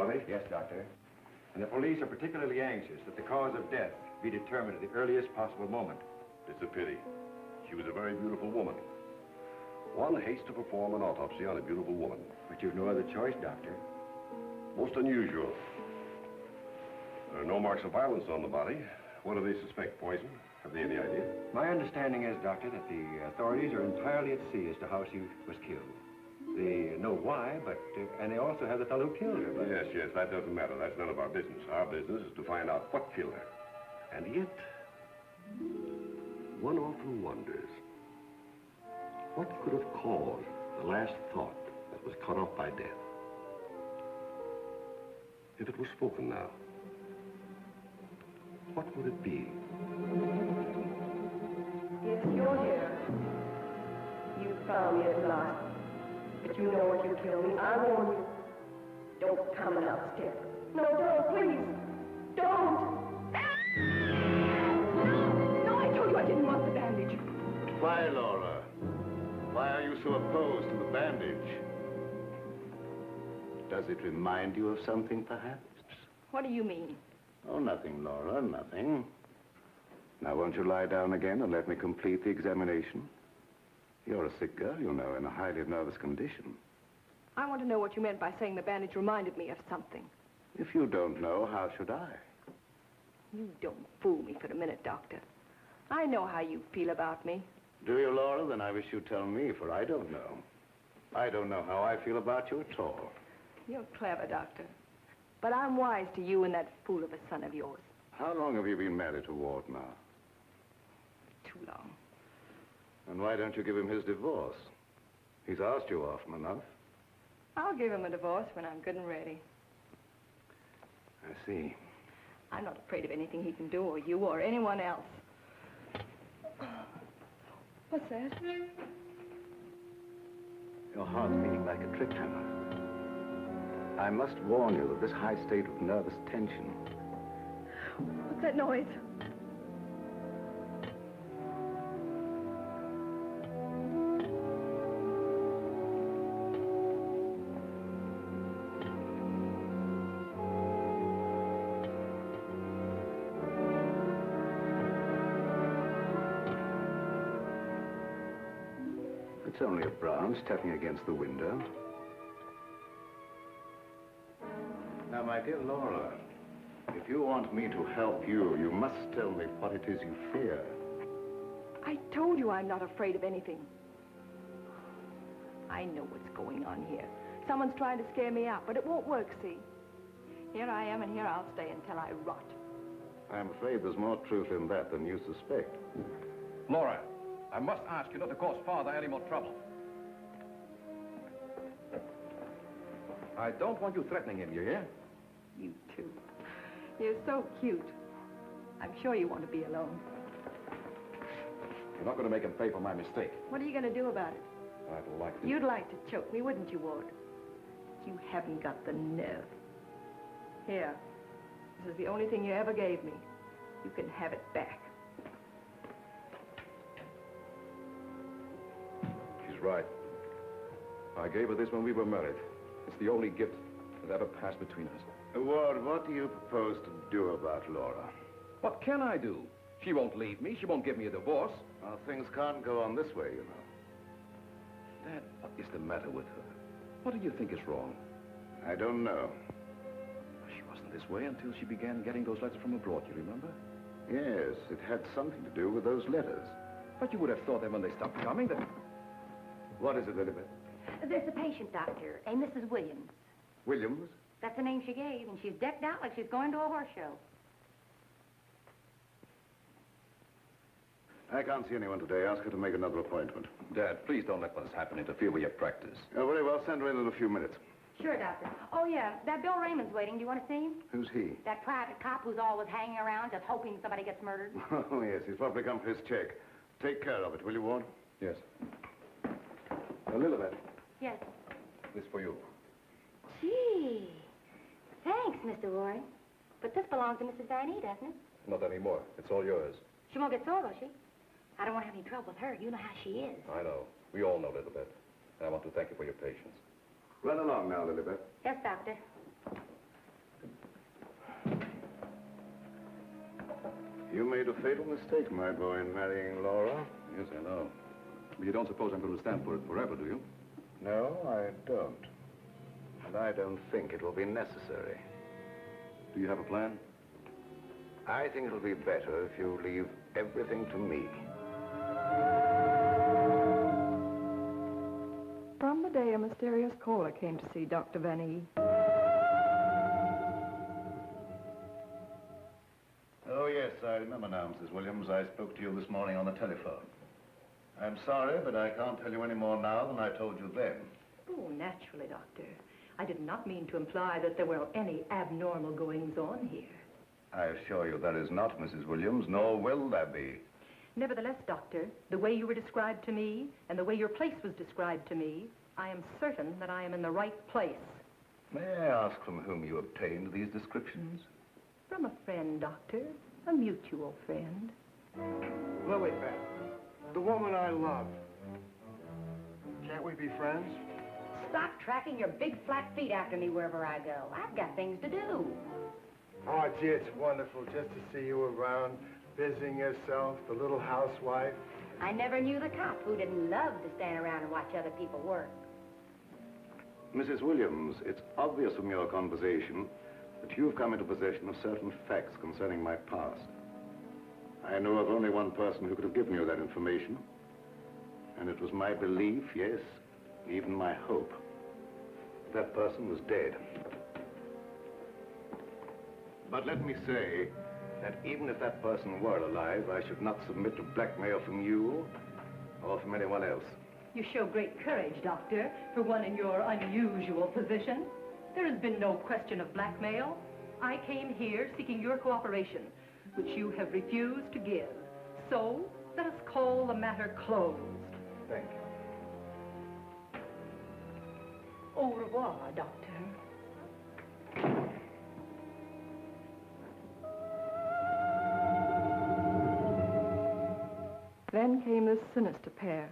are they? Yes, Doctor. And the police are particularly anxious that the cause of death be determined at the earliest possible moment. It's a pity. She was a very beautiful woman. One hates to perform an autopsy on a beautiful woman. But you've no other choice, Doctor. Most unusual. There are no marks of violence on the body. What do they suspect? Poison? Have they any idea? My understanding is, Doctor, that the authorities are entirely at sea as to how she was killed. They know why, but, and they also have the fellow who killed her, but... Yes, that doesn't matter. That's none of our business. Our business is to find out what killed her. And yet, one often wonders, what could have caused the last thought that was cut off by death? If it was spoken now, what would it be? Yes, you're here. You found me at last. But you know what you killed me. I warn you. Don't come an upstairs. No, don't, please. Don't. No, I told you I didn't want the bandage. Why, Laura? Why are you so opposed to the bandage? Does it remind you of something, perhaps? What do you mean? Oh, nothing, Laura, nothing. Now, won't you lie down again and let me complete the examination? You're a sick girl, you know, in a highly nervous condition. I want to know what you meant by saying the bandage reminded me of something. If you don't know, how should I? You don't fool me for a minute, Doctor. I know how you feel about me. Do you, Laura? Then I wish you'd tell me, for I don't know. I don't know how I feel about you at all. You're clever, Doctor. But I'm wise to you and that fool of a son of yours. How long have you been married to Ward now? Too long. And why don't you give him his divorce? He's asked you often enough. I'll give him a divorce when I'm good and ready. I see. I'm not afraid of anything he can do, or you, or anyone else. What's that? Your heart's beating like a trip hammer. I must warn you that this high state of nervous tension... What's that noise? It's only a branch tapping against the window. Now, my dear Laura, if you want me to help you, you must tell me what it is you fear. I told you I'm not afraid of anything. I know what's going on here. Someone's trying to scare me out, but it won't work, see? Here I am, and here I'll stay until I rot. I'm afraid there's more truth in that than you suspect. Laura, I must ask you not to cause Father any more trouble. I don't want you threatening him, you hear? You too. You're so cute. I'm sure you want to be alone. You're not going to make him pay for my mistake. What are you going to do about it? I'd like to... You'd like to choke me, wouldn't you, Ward? You haven't got the nerve. Here. This is the only thing you ever gave me. You can have it back. She's right. I gave her this when we were married. It's the only gift that ever passed between us. Ward, what do you propose to do about Laura? What can I do? She won't leave me. She won't give me a divorce. Well, things can't go on this way, you know. Dad, what is the matter with her? What do you think is wrong? I don't know. She wasn't this way until she began getting those letters from abroad, you remember? Yes, it had something to do with those letters. But you would have thought that when they stopped coming, that... What is it, Elizabeth? There's a patient, Doctor, a Mrs. Williams. Williams? That's the name she gave, and she's decked out like she's going to a horse show. I can't see anyone today. Ask her to make another appointment. Dad, please don't let what has happened interfere with your practice. Oh, very well. Send her in a few minutes. Sure, Doctor. Oh, yeah, that Bill Raymond's waiting. Do you want to see him? Who's he? That private cop who's always hanging around just hoping somebody gets murdered. Oh, yes. He's probably come for his check. Take care of it, will you, Ward? Yes. Elizabeth, Yes. this for you. Gee. Thanks, Mr. Roy. But this belongs to Mrs. Van E, doesn't it? Not anymore. It's all yours. She won't get sore, will she? I don't want to have any trouble with her. You know how she is. I know. We all know Elizabeth. And I want to thank you for your patience. Run along now, Elizabeth. Yes, Doctor. You made a fatal mistake, my boy, in marrying Laura. Yes, I know. But you don't suppose I'm going to stand for it forever, do you? No, I don't. And I don't think it will be necessary. Do you have a plan? I think it'll be better if you leave everything to me. From the day a mysterious caller came to see Dr. Van E. Oh, yes, I remember now, Mrs. Williams. I spoke to you this morning on the telephone. I'm sorry, but I can't tell you any more now than I told you then. Oh, naturally, Doctor. I did not mean to imply that there were any abnormal goings-on here. I assure you that is not, Mrs. Williams, nor will there be. Nevertheless, Doctor, the way you were described to me and the way your place was described to me, I am certain that I am in the right place. May I ask from whom you obtained these descriptions? From a friend, Doctor. A mutual friend. Lilybeth, the woman I love. Can't we be friends? Stop tracking your big flat feet after me wherever I go. I've got things to do. Oh, gee, it's wonderful just to see you around, busying yourself, the little housewife. I never knew the cop who didn't love to stand around and watch other people work. Mrs. Williams, it's obvious from your conversation that you've come into possession of certain facts concerning my past. I know of only one person who could have given you that information, and it was my belief, yes, even my hope, that person was dead. But let me say that even if that person were alive, I should not submit to blackmail from you or from anyone else. You show great courage, Doctor, for one in your unusual position. There has been no question of blackmail. I came here seeking your cooperation, which you have refused to give. So, let us call the matter closed. Thank you. Au revoir, Doctor. Then came this sinister pair.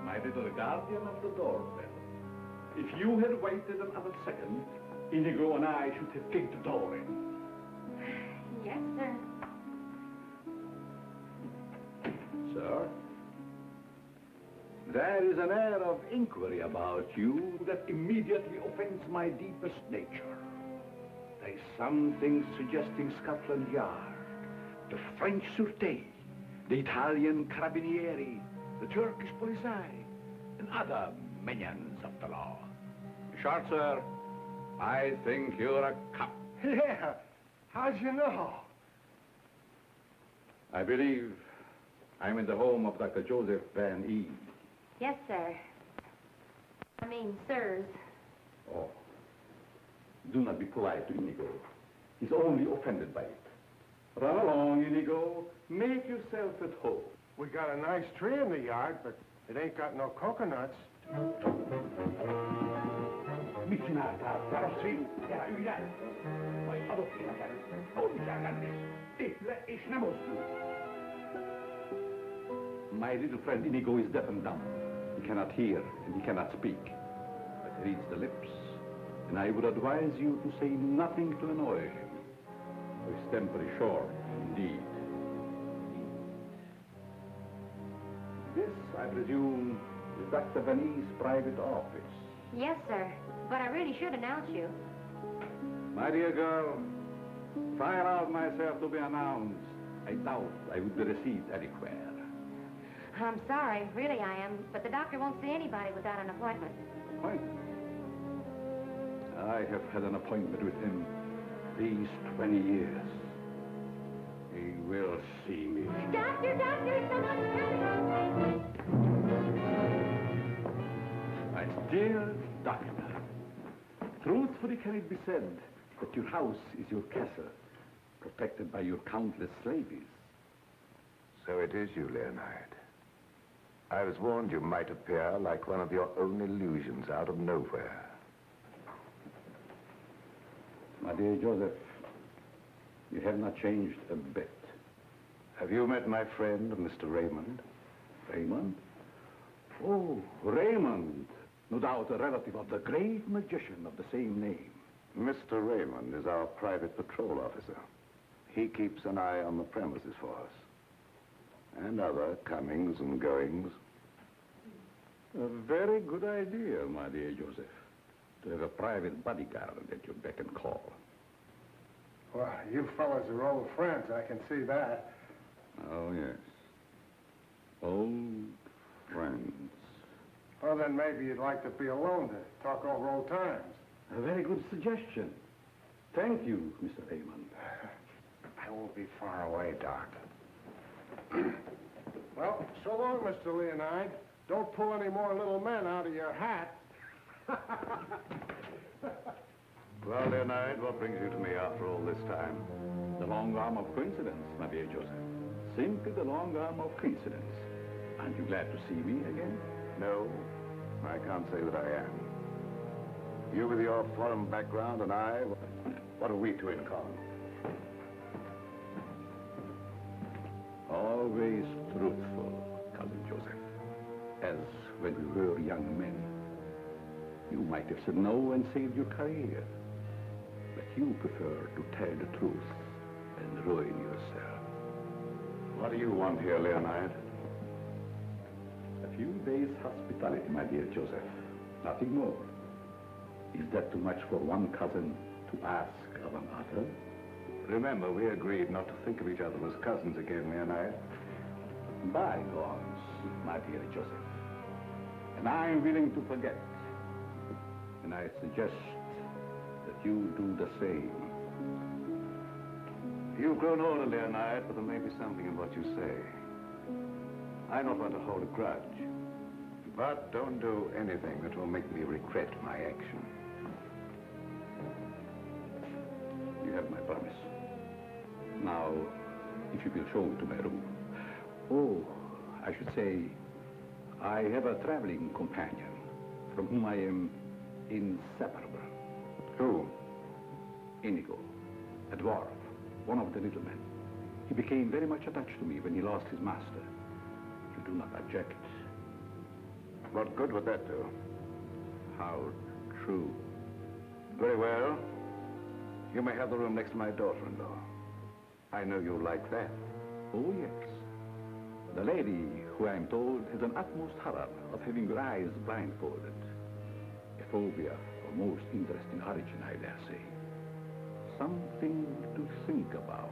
My little guardian of the doorbell. If you had waited another second, Inigo and I should have kicked the door in. Yes, sir. Sir? There is an air of inquiry about you that immediately offends my deepest nature. There is something suggesting Scotland Yard, the French Sûreté, the Italian Carabinieri, the Turkish Polizei, and other minions of the law. Short, sir, I think you're a cop. Yeah, how'd you know? I believe I'm in the home of Dr. Joseph Van E. Yes, sir. I mean, sirs. Oh, do not be polite to Inigo. He's only offended by it. Run along, Inigo. Make yourself at home. We got a nice tree in the yard, but it ain't got no coconuts. My little friend Inigo is deaf and dumb. He cannot hear and he cannot speak. But he reads the lips. And I would advise you to say nothing to annoy him. His temper is short, indeed. This, I presume, is Dr. Van E's private office. Yes, sir. But I really should announce you. My dear girl, if I allowed myself to be announced, I doubt I would be received anywhere. I'm sorry, really I am, but the doctor won't see anybody without an appointment. Appointment? I have had an appointment with him these 20 years. He will see me. Doctor, someone's coming! My dear doctor, truthfully can it be said that your house is your castle, protected by your countless slaves? So it is you, Leonard. I was warned you might appear like one of your own illusions out of nowhere. My dear Joseph, you have not changed a bit. Have you met my friend, Mr. Raymond? Raymond? Oh, Raymond. No doubt a relative of the great magician of the same name. Mr. Raymond is our private patrol officer. He keeps an eye on the premises for us. And other comings and goings. A very good idea, my dear Joseph. To have a private bodyguard at your beck and call. Well, you fellas are old friends, I can see that. Oh, yes. Old friends. Well, then maybe you'd like to be alone to talk over old times. A very good suggestion. Thank you, Mr. Raymond. I won't be far away, Doc. Well, so long, Mr. Leonide. Don't pull any more little men out of your hat. Well, Leonard, what brings you to me after all this time? The long arm of coincidence, my dear Joseph. Simply the long arm of coincidence. Aren't you glad to see me again? No, I can't say that I am. You with your foreign background and I, what have we two in common? Always truthful, Cousin Joseph. As when we were young men. You might have said no and saved your career. But you prefer to tell the truth and ruin yourself. What do you want here, Leonard? A few days' hospitality, my dear Joseph. Nothing more. Is that too much for one cousin to ask of another? Remember, we agreed not to think of each other as cousins again, Leonard. Bygones, my dear Joseph. And I'm willing to forget. And I suggest that you do the same. You've grown older, Leonard, but there may be something in what you say. I don't want to hold a grudge. But don't do anything that will make me regret my action. You have my promise. Now, if you will show me to my room. Oh, I should say, I have a traveling companion from whom I am inseparable. Who? Inigo, a dwarf, one of the little men. He became very much attached to me when he lost his master. You do not object? What good would that do? How true. Very well. You may have the room next to my daughter-in-law. I know you like that. Oh, yes. The lady, who I am told has an utmost horror of having her eyes blindfolded. A phobia of most interesting origin, I dare say. Something to think about.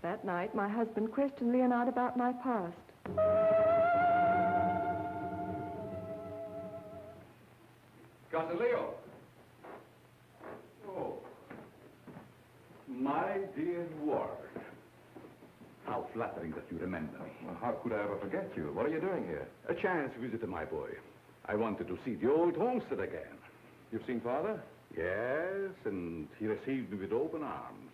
That night, my husband questioned Leonard about my past. Cousin Leo. Oh, my dear Ward. How flattering that you remember me. Well, how could I ever forget you? What are you doing here? A chance visit, my boy. I wanted to see the old homestead again. You've seen Father? Yes, and he received me with open arms,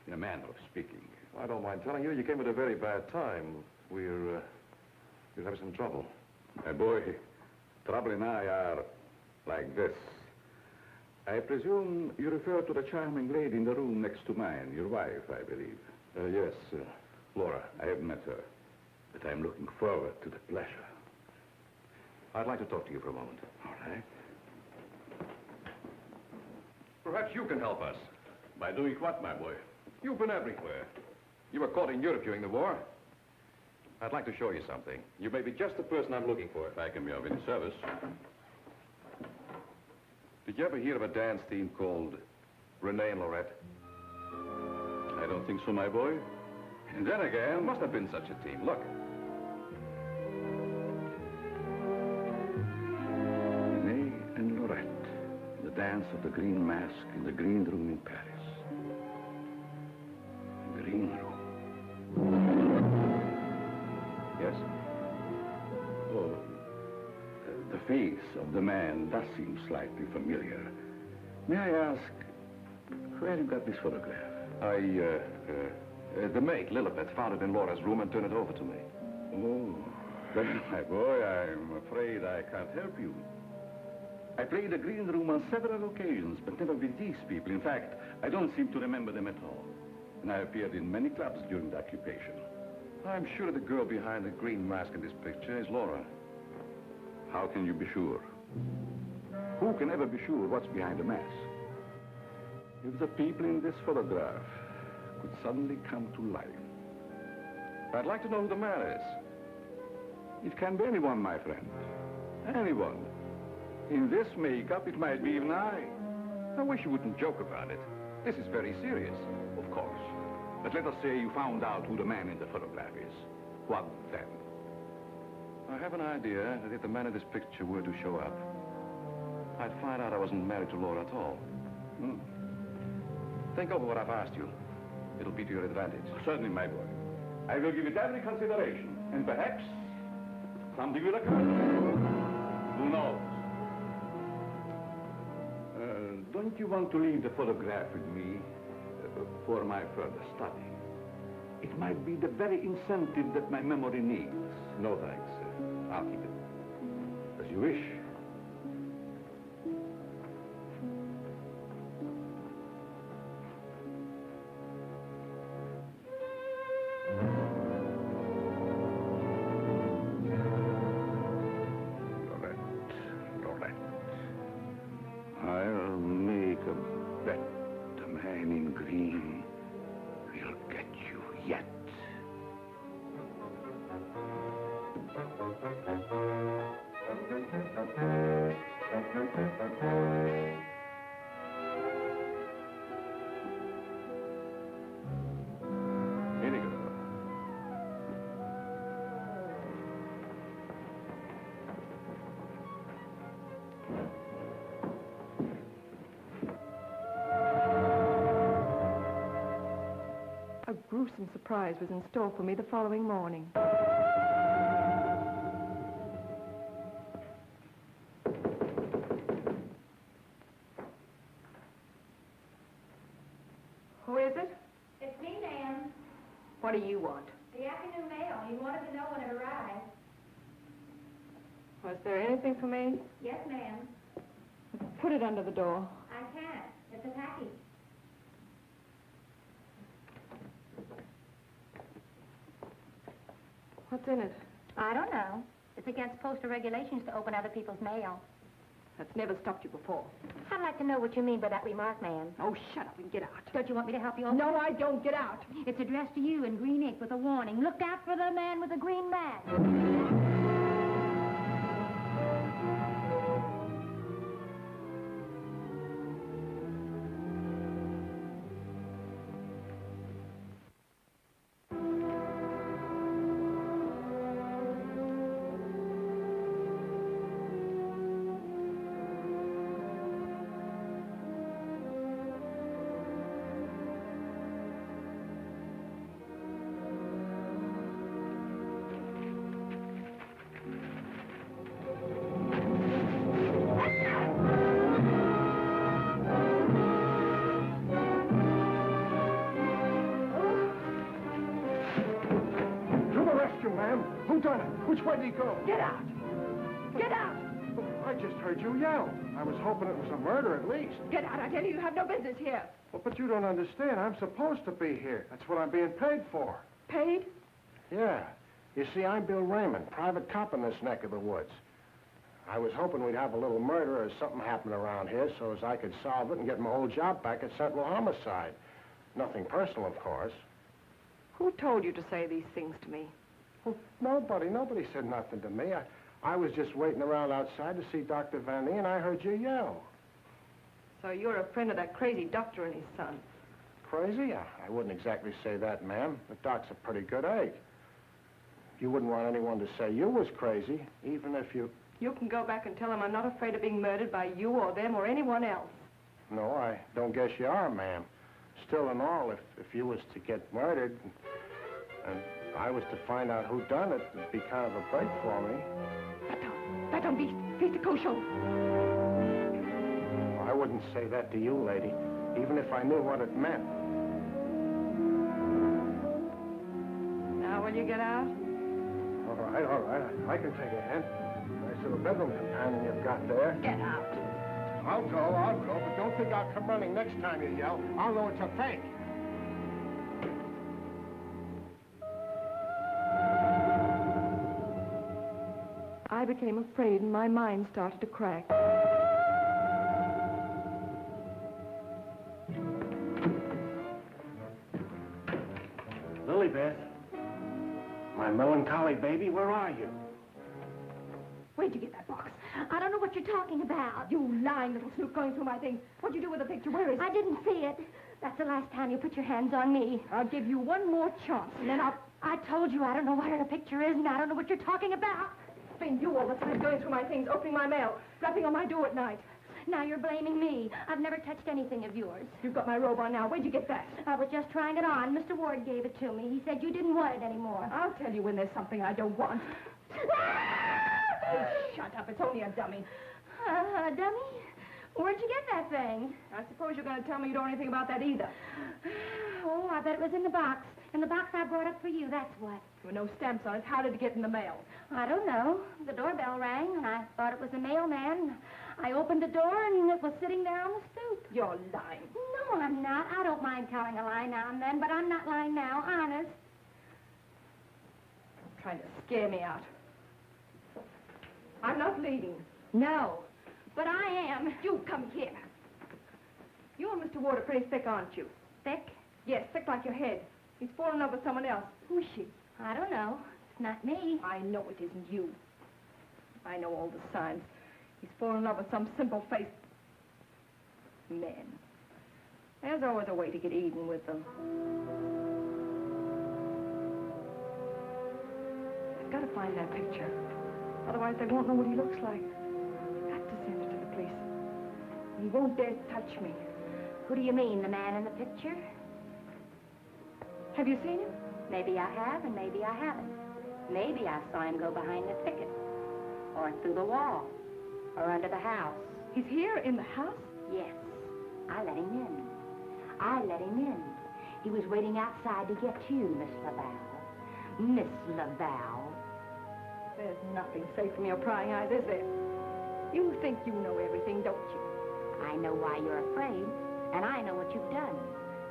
in a manner of speaking. I don't mind telling you, you came at a very bad time. We're having some trouble. My boy, Trouble and I are like this. I presume you refer to the charming lady in the room next to mine, your wife, I believe. Yes, Laura. I have met her, but I'm looking forward to the pleasure. I'd like to talk to you for a moment. All right. Perhaps you can help us. By doing what, my boy? You've been everywhere. You were caught in Europe during the war. I'd like to show you something. You may be just the person I'm looking for. If I can be of any service. Did you ever hear of a dance team called Renee and Lorette? I don't think so, my boy. And then again, must have been such a team. Look. Renee and Lorette. The dance of the green mask in the green room in Paris. The green room. Yes? Oh, the face of the man does seem slightly familiar. May I ask, where you got this photograph? The maid, Lilibet, found it in Laura's room and turned it over to me. Oh, then, my boy, I'm afraid I can't help you. I played the green room on several occasions, but never with these people. In fact, I don't seem to remember them at all. And I appeared in many clubs during the occupation. I'm sure the girl behind the green mask in this picture is Laura. How can you be sure? Who can ever be sure what's behind the mask? If the people in this photograph could suddenly come to life. I'd like to know who the man is. It can be anyone, my friend. Anyone. In this makeup, it might be even I. I wish you wouldn't joke about it. This is very serious. Of course. But let us say you found out who the man in the photograph is. What then? I have an idea that if the man in this picture were to show up, I'd find out I wasn't married to Laura at all. Think over what I've asked you. It'll be to your advantage. Certainly, my boy. I will give it every consideration. And perhaps something will occur. Who knows? Don't you want to leave the photograph with me for my further study? It might be the very incentive that my memory needs. No, thanks. I'll keep it. As you wish. I'll make a bet the man in green will get you yet. Here you go. A gruesome surprise was in store for me the following morning. Who is it? It's me, ma'am. What do you want? The afternoon mail. You wanted to know when it arrived. Was there anything for me? Yes, ma'am. Put it under the door. I can't. It's a package. What's in it? I don't know. It's against postal regulations to open other people's mail. That's never stopped you before. I'd like to know what you mean by that remark, ma'am. Oh, shut up and get out. Don't you want me to help you open No, it? I don't. Get out. It's addressed to you in green ink with a warning. Look out for the man with the green mask. Who done it? Which way did he go? Get out. Get out. I just heard you yell. I was hoping it was a murder at least. Get out. I tell you, you have no business here. Well, but you don't understand. I'm supposed to be here. That's what I'm being paid for. Paid? Yeah. You see, I'm Bill Raymond, private cop in this neck of the woods. I was hoping we'd have a little murder or something happen around here so as I could solve it and get my old job back at Central Homicide. Nothing personal, of course. Who told you to say these things to me? Well, nobody. Nobody said nothing to me. I was just waiting around outside to see Dr. Van Nee, and I heard you yell. So you're a friend of that crazy doctor and his son. Crazy? I wouldn't exactly say that, ma'am. The doc's a pretty good egg. You wouldn't want anyone to say you was crazy, even if you... You can go back and tell him I'm not afraid of being murdered by you or them or anyone else. No, I don't guess you are, ma'am. Still and all, if you was to get murdered and I was to find out who done it, it'd be kind of a break for me. That don't be kosher. I wouldn't say that to you, lady, even if I knew what it meant. Now will you get out? All right. I can take a hint. Nice little bedroom companion you've got there. Get out. I'll go, but don't think I'll come running next time you yell. I'll know it's a fake. I became afraid and my mind started to crack. Lilybeth, my melancholy baby, where are you? Where'd you get that box? I don't know what you're talking about. You lying little snoop going through my things. What'd you do with the picture? Where is it? I didn't see it. That's the last time you put your hands on me. I'll give you one more chance, and then I told you I don't know where the picture is, and I don't know what you're talking about. It's been you all the time going through my things, opening my mail, rapping on my door at night. Now you're blaming me. I've never touched anything of yours. You've got my robe on now. Where'd you get that? I was just trying it on. Mr. Ward gave it to me. He said you didn't want it anymore. I'll tell you when there's something I don't want. Oh, shut up. It's only a dummy. A dummy? Where'd you get that thing? I suppose you're going to tell me you don't know anything about that either. Oh, I bet it was in the box. In the box I brought up for you, that's what. There were no stamps on it. How did it get in the mail? I don't know. The doorbell rang, and I thought it was the mailman. I opened the door, and it was sitting there on the stoop. You're lying. No, I'm not. I don't mind telling a lie now and then, but I'm not lying now, honest. You're trying to scare me out. I'm not leaving. No, but I am. You come here. You and Mr. Ward are pretty thick, aren't you? Thick? Yes, thick like your head. He's fallen in love with someone else. Who is she? I don't know. It's not me. I know it isn't you. I know all the signs. He's fallen in love with some simple-faced man. There's always a way to get even with them. I've got to find that picture. Otherwise, they won't know what he looks like. I've got to send it to the police. He won't dare touch me. Who do you mean, the man in the picture? Have you seen him? Maybe I have, and maybe I haven't. Maybe I saw him go behind the thicket, or through the wall, or under the house. He's here in the house? Yes. I let him in. I let him in. He was waiting outside to get you, Miss Laval. Miss Laval. There's nothing safe from your prying eyes, is there? You think you know everything, don't you? I know why you're afraid, and I know what you've done.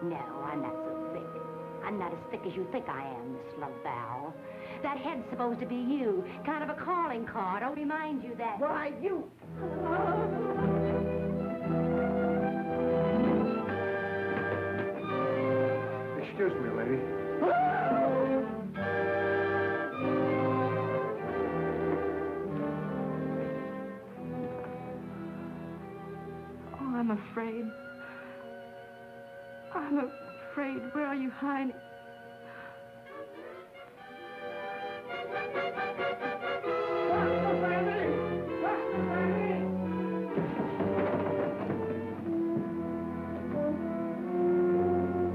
No, I'm not so thick. I'm not as thick as you think I am, Miss Laval. That head's supposed to be you, kind of a calling card. I'll remind you that. Why, you... Excuse me, lady. Oh, I'm afraid. I'm afraid. Where are you hiding?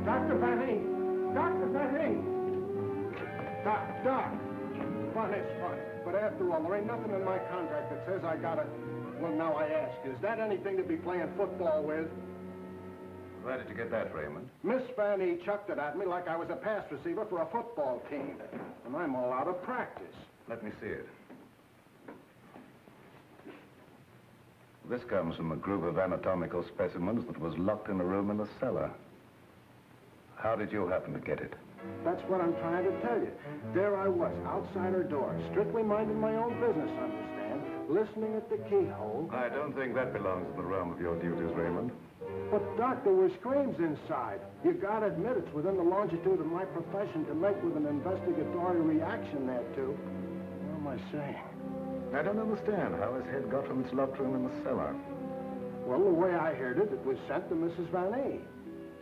Dr. Fanny! Dr. Fanny! Doc! Fun is fun. But after all, there ain't nothing in my contract that says I gotta... Well, now I ask, is that anything to be playing football with? Where did you get that, Raymond? Miss Fanny chucked it at me like I was a pass receiver for a football team. And I'm all out of practice. Let me see it. This comes from a group of anatomical specimens that was locked in a room in the cellar. How did you happen to get it? That's what I'm trying to tell you. There I was, outside her door, strictly minding my own business, understand? Listening at the keyhole. I don't think that belongs to the realm of your duties, Raymond. But, Doc, there were screams inside. You gotta admit it's within the longitude of my profession to make with an investigatory reaction thereto. What am I saying? I don't understand how his head got from its locked room in the cellar. Well, the way I heard it, it was sent to Mrs. Van A.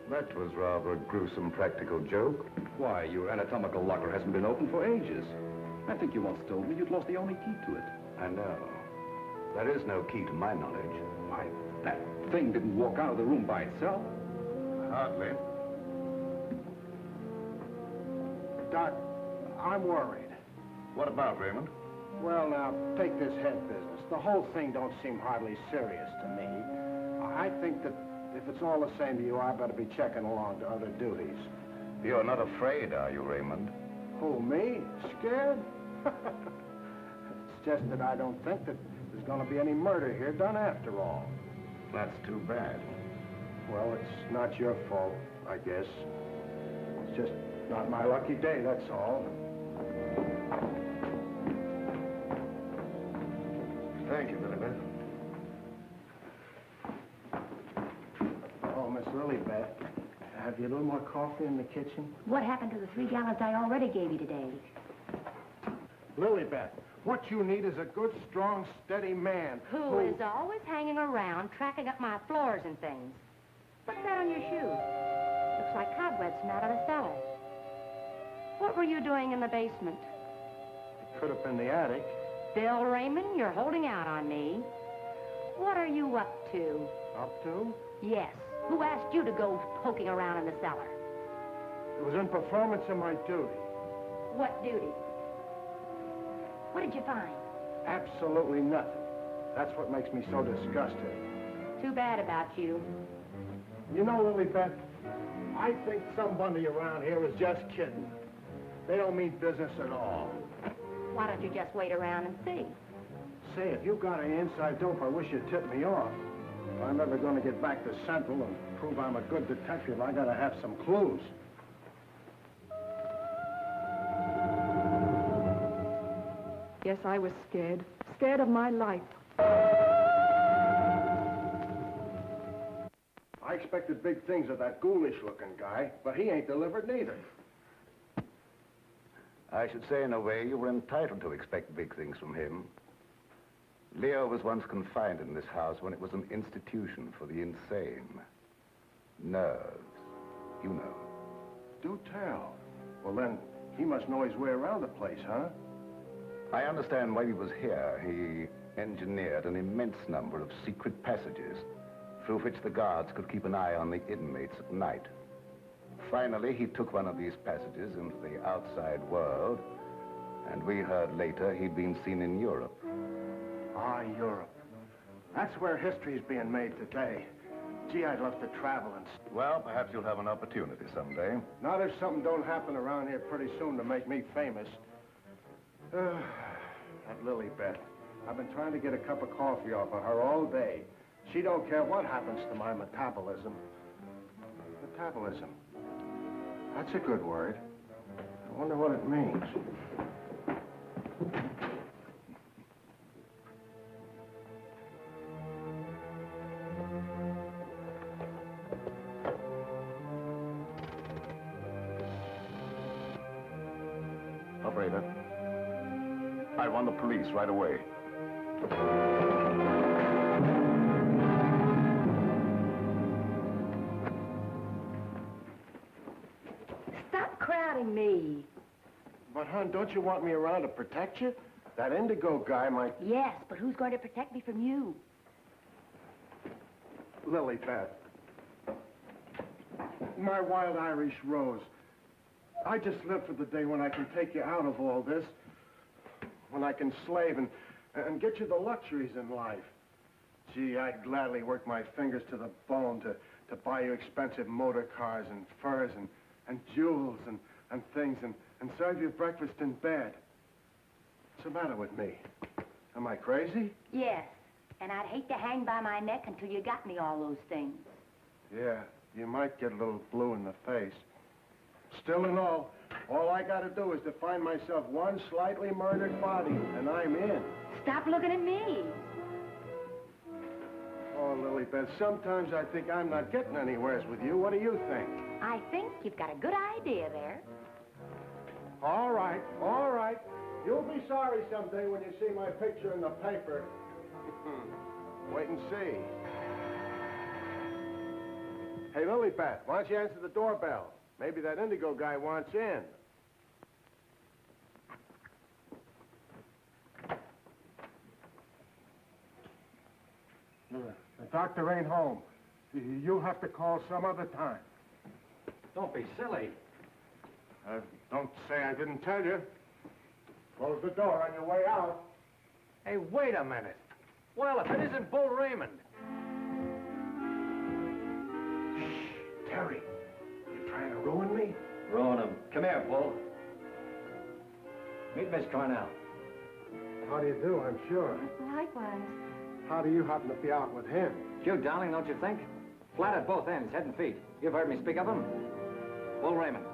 That was rather a gruesome practical joke. Why, your anatomical locker hasn't been opened for ages. I think you once told me you'd lost the only key to it. I know. There is no key to my knowledge. Why, that thing didn't walk out of the room by itself. Hardly. Doc, I'm worried. What about, Raymond? Well, now, take this head business. The whole thing don't seem hardly serious to me. I think that if it's all the same to you, I better be checking along to other duties. You're not afraid, are you, Raymond? Who, me? Scared? It's just that I don't think that there's going to be any murder here done after all. That's too bad. Well, it's not your fault, I guess. It's just not my lucky day, that's all. Thank you, Lilibet. Oh, Miss Lilibet, have you a little more coffee in the kitchen? What happened to the 3 gallons I already gave you today? Lilibet, what you need is a good, strong, steady man. Who is always hanging around, tracking up my floors and things. What's that on your shoe? Looks like cobwebs from out of the cellar. What were you doing in the basement? It could have been the attic. Bill Raymond, you're holding out on me. What are you up to? Up to? Yes. Who asked you to go poking around in the cellar? It was in performance of my duty. What duty? What did you find? Absolutely nothing. That's what makes me so disgusted. Too bad about you. You know, Lilibet, I think somebody around here is just kidding. They don't mean business at all. Why don't you just wait around and see? Say, if you got any inside dope, I wish you'd tip me off. If I'm ever going to get back to Central and prove I'm a good detective, I gotta have some clues. Yes, I was scared. Scared of my life. I expected big things of that ghoulish-looking guy, but he ain't delivered neither. I should say, in a way, you were entitled to expect big things from him. Leo was once confined in this house when it was an institution for the insane. Nerves, you know. Do tell. Well, then, he must know his way around the place, huh? I understand while he was here, he engineered an immense number of secret passages through which the guards could keep an eye on the inmates at night. Finally, he took one of these passages into the outside world, and we heard later he'd been seen in Europe. Ah, Europe. That's where history's being made today. Gee, I'd love to travel and... Well, perhaps you'll have an opportunity someday. Not if something don't happen around here pretty soon to make me famous. That Lilibet. I've been trying to get a cup of coffee off of her all day. She don't care what happens to my metabolism. Metabolism. That's a good word. I wonder what it means. Operator, I want the police right away. Stop crowding me. But, hon, don't you want me around to protect you? That indigo guy might... Yes, but who's going to protect me from you? Lilibet. My wild Irish rose. I just live for the day when I can take you out of all this. When I can slave and get you the luxuries in life. Gee, I'd gladly work my fingers to the bone to buy you expensive motor cars and furs and jewels and things and serve you breakfast in bed. What's the matter with me? Am I crazy? Yes, and I'd hate to hang by my neck until you got me all those things. Yeah, you might get a little blue in the face. Still and all I gotta do is to find myself one slightly murdered body, and I'm in. Stop looking at me. Oh, Lilibet, sometimes I think I'm not getting anywheres with you. What do you think? I think you've got a good idea there. All right, all right. You'll be sorry someday when you see my picture in the paper. Wait and see. Hey, Lilibet, why don't you answer the doorbell? Maybe that indigo guy wants in. The doctor ain't home. You'll have to call some other time. Don't be silly. Don't say I didn't tell you. Close the door on your way out. Hey, wait a minute. Well, if it isn't Bull Raymond. Shh, Terry. You trying to ruin me? Ruin him. Come here, Bull. Meet Miss Cornell. How do you do, I'm sure. Likewise. How do you happen to be out with him? Cute, darling, don't you think? Flat at both ends, head and feet. You've heard me speak of him. Bull Raymond.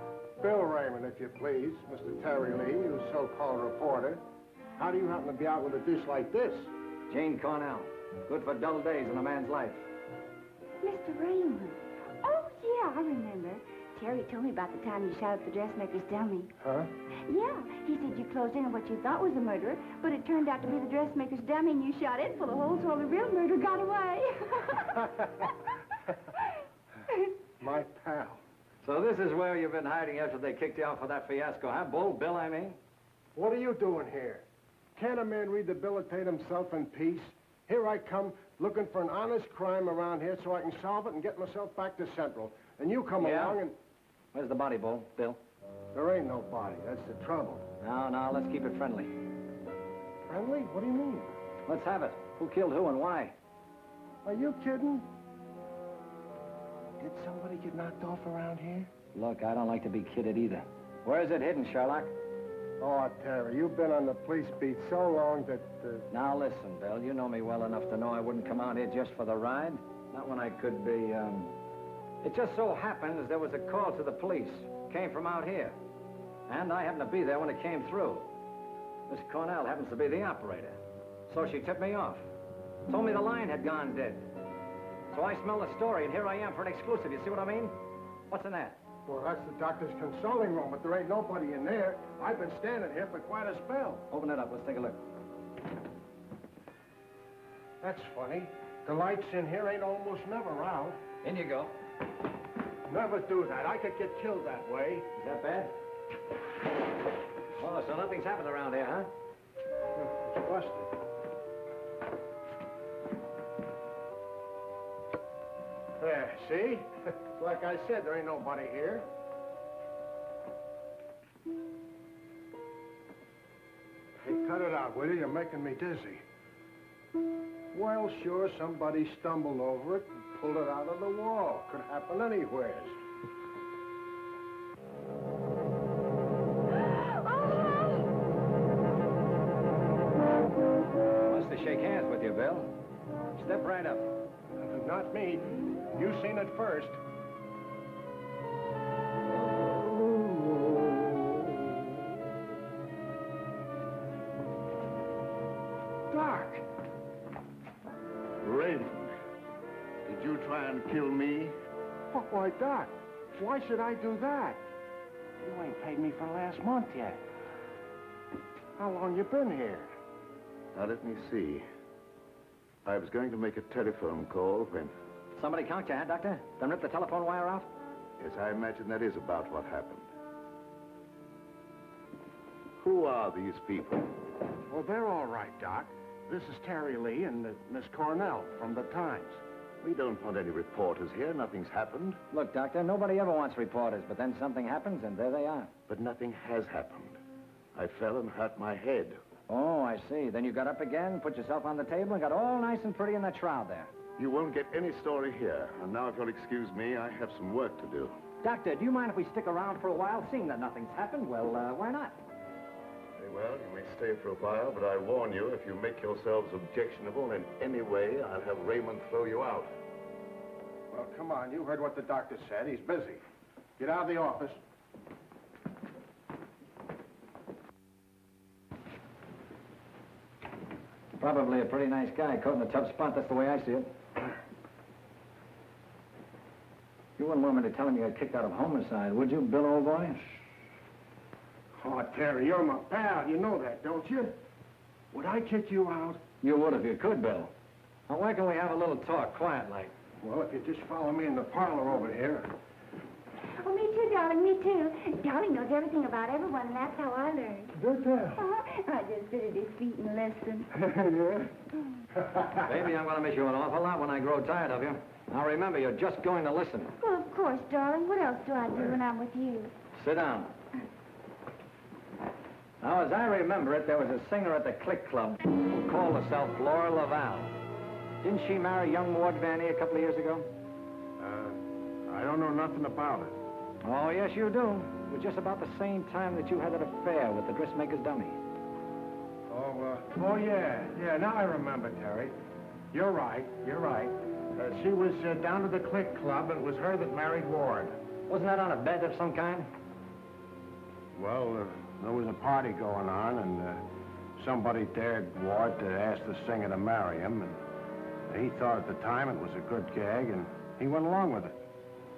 Bill Raymond, if you please. Mr. Terry Lee, you so-called reporter. How do you happen to be out with a dish like this? Jane Cornell. Good for dull days in a man's life. Mr. Raymond. Oh, yeah, I remember. Terry told me about the time you shot up the dressmaker's dummy. Huh? Yeah, he said you closed in on what you thought was a murderer, but it turned out to be the dressmaker's dummy, and you shot it full of holes while the real murderer got away. My pal. So this is where you've been hiding after they kicked you out for that fiasco, huh? Bill, I mean? What are you doing here? Can't a man rehabilitate himself in peace? Here I come, looking for an honest crime around here so I can solve it and get myself back to Central. And you come along and... Where's the body, Bill? There ain't no body. That's the trouble. No, let's keep it friendly. Friendly? What do you mean? Let's have it. Who killed who and why? Are you kidding? Did somebody get knocked off around here? Look, I don't like to be kidded either. Where is it hidden, Sherlock? Oh, Terry, you've been on the police beat so long that... Now, listen, Bill, you know me well enough to know I wouldn't come out here just for the ride. Not when I could be, It just so happens there was a call to the police. Came from out here. And I happened to be there when it came through. Miss Cornell happens to be the operator. So she tipped me off. Told me the line had gone dead. So I smelled the story, and here I am for an exclusive. You see what I mean? What's in that? Well, that's the doctor's consulting room, but there ain't nobody in there. I've been standing here for quite a spell. Open it up. Let's take a look. That's funny. The lights in here ain't almost never out. In you go. Never do that. I could get killed that way. Is that bad? Oh, so nothing's happened around here, huh? It's busted. There, see? Like I said, there ain't nobody here. Hey, cut it out, will you? You're making me dizzy. Well, sure, somebody stumbled over it and pulled it out of the wall. Could happen anywhere. Wants to shake hands with you, Bill. Step right up. Not me. You seen it first. Doc! Raymond, did you try and kill me? Why, Doc, why should I do that? You ain't paid me for last month yet. How long you been here? Now, let me see. I was going to make a telephone call when... Somebody conked you, huh, Doctor? Then rip the telephone wire out? Yes, I imagine that is about what happened. Who are these people? Well, they're all right, Doc. This is Terry Lee and Miss Cornell from the Times. We don't want any reporters here. Nothing's happened. Look, Doctor, nobody ever wants reporters, but then something happens, and there they are. But nothing has happened. I fell and hurt my head. Oh, I see. Then you got up again, put yourself on the table, and got all nice and pretty in that shroud there. You won't get any story here. And now, if you'll excuse me, I have some work to do. Doctor, do you mind if we stick around for a while, seeing that nothing's happened? Well, why not? Very well, you may stay for a while, but I warn you, if you make yourselves objectionable in any way, I'll have Raymond throw you out. Well, come on. You heard what the doctor said. He's busy. Get out of the office. Probably a pretty nice guy, caught in a tough spot. That's the way I see it. You wouldn't want me to tell him you got kicked out of homicide, would you, Bill, old boy? Oh, Terry, you're my pal. You know that, don't you? Would I kick you out? You would if you could, Bill. Now, why can't we have a little talk, quiet like? Well, if you just follow me in the parlor over here. Oh, me too, darling, me too. Darling knows everything about everyone, and that's how I learned. Good tell. I just sit at his feet and listen. Yeah? Baby, I'm going to miss you an awful lot when I grow tired of you. Now, remember, you're just going to listen. Well, of course, darling. What else do I do when I'm with you? Sit down. Now, as I remember it, there was a singer at the Click Club who called herself Laura Laval. Didn't she marry young Ward Vanny a couple of years ago? I don't know nothing about it. Oh, yes, you do. It was just about the same time that you had that affair with the dressmaker's dummy. Oh, yeah. Yeah, now I remember, Terry. You're right. She was down to the Click Club, and it was her that married Ward. Wasn't that on a bet of some kind? Well, there was a party going on, and somebody dared Ward to ask the singer to marry him, and he thought at the time it was a good gag, and he went along with it.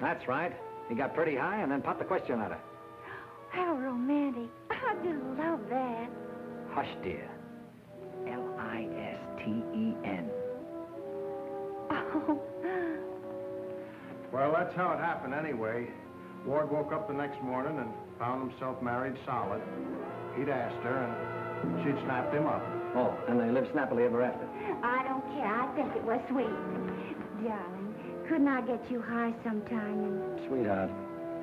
That's right. He got pretty high and then popped the question at her. How romantic. I do love that. Hush, dear. Listen. Oh. Well, that's how it happened anyway. Ward woke up the next morning and found himself married solid. He'd asked her, and she'd snapped him up. Oh, and they lived snappily ever after. I don't care. I think it was sweet. Darling, couldn't I get you high sometime and... Sweetheart,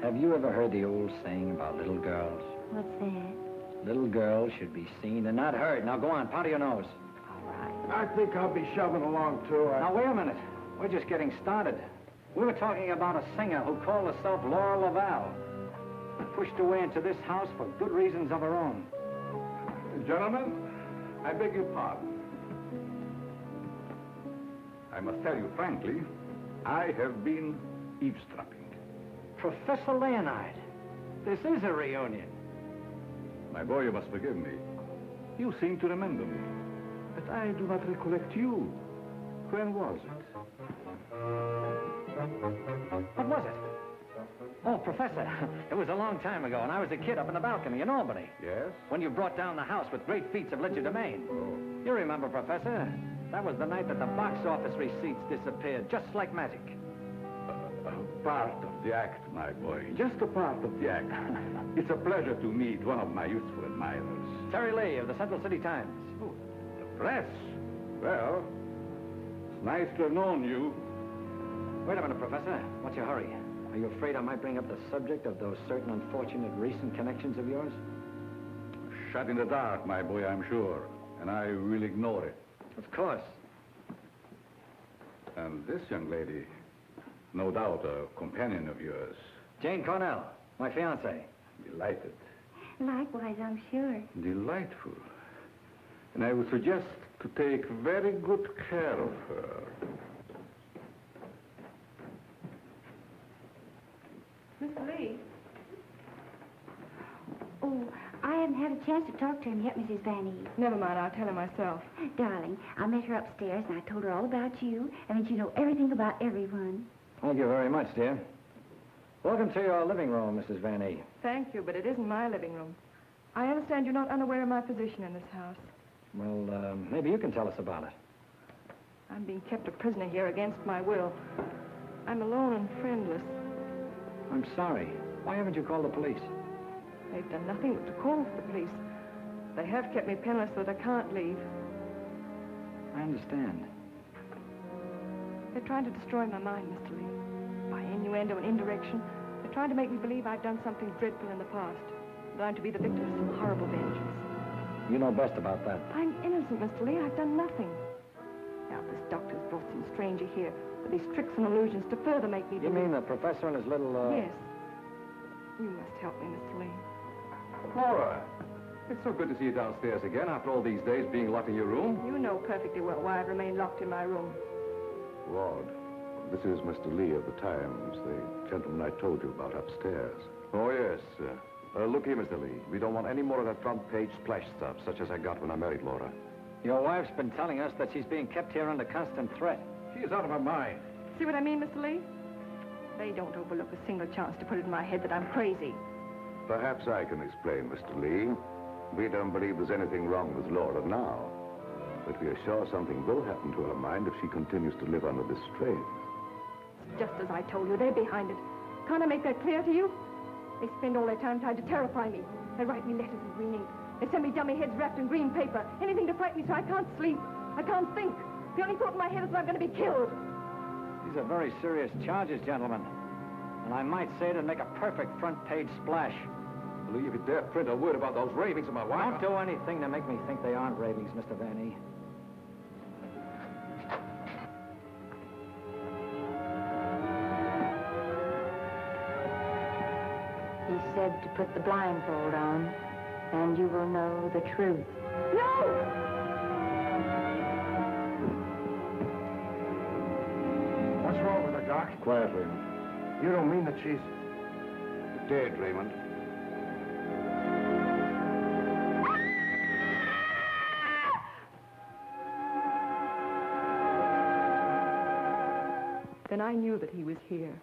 have you ever heard the old saying about little girls? What's that? Little girls should be seen and not heard. Now, go on, powder your nose. All right. I think I'll be shoving along, too. Now, wait a minute. We're just getting started. We were talking about a singer who called herself Laura Laval. Pushed away into this house for good reasons of her own. Gentlemen, I beg your pardon. I must tell you frankly, I have been eavesdropping. Professor Leonard, this is a reunion. My boy, you must forgive me. You seem to remember me, but I do not recollect you. When was it? What was it? Oh, Professor, it was a long time ago, and I was a kid up in the balcony in Albany. Yes? When you brought down the house with great feats of legerdemain. Oh. You remember, Professor? That was the night that the box office receipts disappeared, just like magic. Part of the act, my boy. Just a part of the act. It's a pleasure to meet one of my youthful admirers. Terry Lee of the Central City Times. Oh, the press? Well, it's nice to have known you. Wait a minute, Professor. What's your hurry? Are you afraid I might bring up the subject of those certain unfortunate recent connections of yours? Shut in the dark, my boy, I'm sure. And I will ignore it. Of course. And this young lady, no doubt a companion of yours. Jane Cornell, my fiancée. Delighted. Likewise, I'm sure. Delightful. And I would suggest to take very good care of her. Mr. Lee? Oh, I haven't had a chance to talk to him yet, Mrs. Van Eve. Never mind, I'll tell him myself. Darling, I met her upstairs, and I told her all about you, and that you know everything about everyone. Thank you very much, dear. Welcome to your living room, Mrs. Van E. Thank you, but it isn't my living room. I understand you're not unaware of my position in this house. Well, maybe you can tell us about it. I'm being kept a prisoner here against my will. I'm alone and friendless. I'm sorry. Why haven't you called the police? They've done nothing but to call for the police. They have kept me penniless so that I can't leave. I understand. They're trying to destroy my mind, Mr. Lee. By innuendo and indirection, they're trying to make me believe I've done something dreadful in the past. That I'm to be the victim of some horrible vengeance. You know best about that. I'm innocent, Mr. Lee. I've done nothing. Now, this doctor's brought some stranger here with these tricks and illusions to further make me You mean the professor and his little, Yes. You must help me, Mr. Lee. Laura, it's so good to see you downstairs again after all these days being locked in your room. You know perfectly well why I've remained locked in my room. Ward, this is Mr. Lee of the Times, the gentleman I told you about upstairs. Oh, yes. Look here, Mr. Lee. We don't want any more of that front-page splash stuff, such as I got when I married Laura. Your wife's been telling us that she's being kept here under constant threat. She is out of her mind. See what I mean, Mr. Lee? They don't overlook a single chance to put it in my head that I'm crazy. Perhaps I can explain, Mr. Lee. We don't believe there's anything wrong with Laura now. But we are sure something will happen to her mind if she continues to live under this strain. It's just as I told you, they're behind it. Can't I make that clear to you? They spend all their time trying to terrify me. They write me letters in green ink. They send me dummy heads wrapped in green paper. Anything to frighten me so I can't sleep. I can't think. The only thought in my head is that I'm going to be killed. These are very serious charges, gentlemen. And I might say it'd make a perfect front-page splash. Lee, if you dare print a word about those ravings of my wife... Don't do anything to make me think they aren't ravings, Mr. Van E. He said to put the blindfold on, and you will know the truth. No! Doc? Quiet, Raymond. You don't mean that she's... Dead, Raymond. Then I knew that he was here.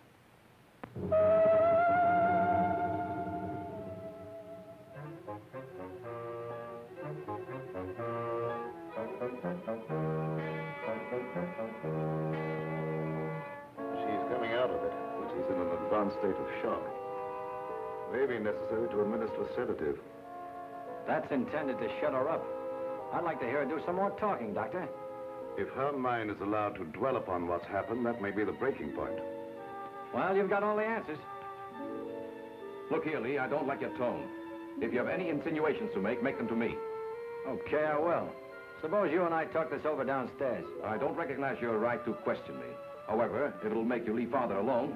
She's coming out of it, but she's in an advanced state of shock. May be necessary to administer a sedative. That's intended to shut her up. I'd like to hear her do some more talking, Doctor. If her mind is allowed to dwell upon what's happened, that may be the breaking point. Well, you've got all the answers. Look here, Lee, I don't like your tone. If you have any insinuations to make them to me. Okay, I will. Suppose you and I talk this over downstairs. I don't recognize your right to question me. However, if it'll make you leave Father alone...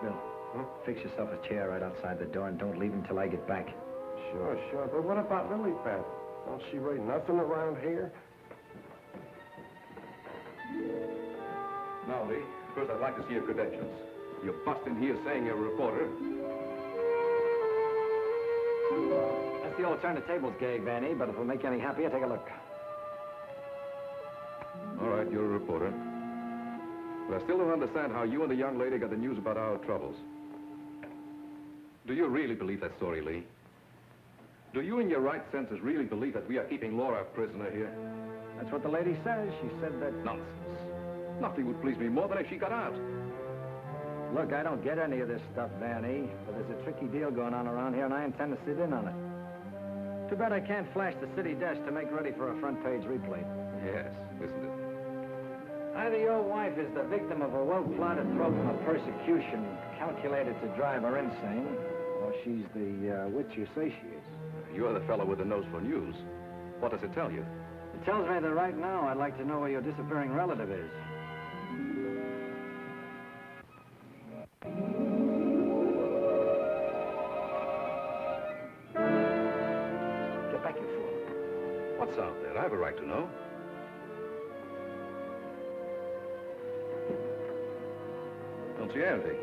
Bill, fix yourself a chair right outside the door and don't leave until I get back. Sure, sure. But what about Lily Pad? Don't she write nothing around here? Now, Lee, first I'd like to see your credentials. You bust in here saying you're a reporter. That's the old turn the tables gag, Vanny, but if it'll make you any happier, take a look. All right, you're a reporter. But I still don't understand how you and the young lady got the news about our troubles. Do you really believe that story, Lee? Do you, in your right senses, really believe that we are keeping Laura a prisoner here? That's what the lady says. She said that... Nonsense. Nothing would please me more than if she got out. Look, I don't get any of this stuff, Vanny, but there's a tricky deal going on around here, and I intend to sit in on it. Too bad I can't flash the city desk to make ready for a front-page replay. Yes, isn't it? Either your wife is the victim of a well-plotted program of persecution calculated to drive her insane, or she's the witch you say she is. You're the fellow with the nose for news. What does it tell you? It tells me that right now I'd like to know where your disappearing relative is. Get back, you fool. What's out there? I have a right to know. Don't see anything.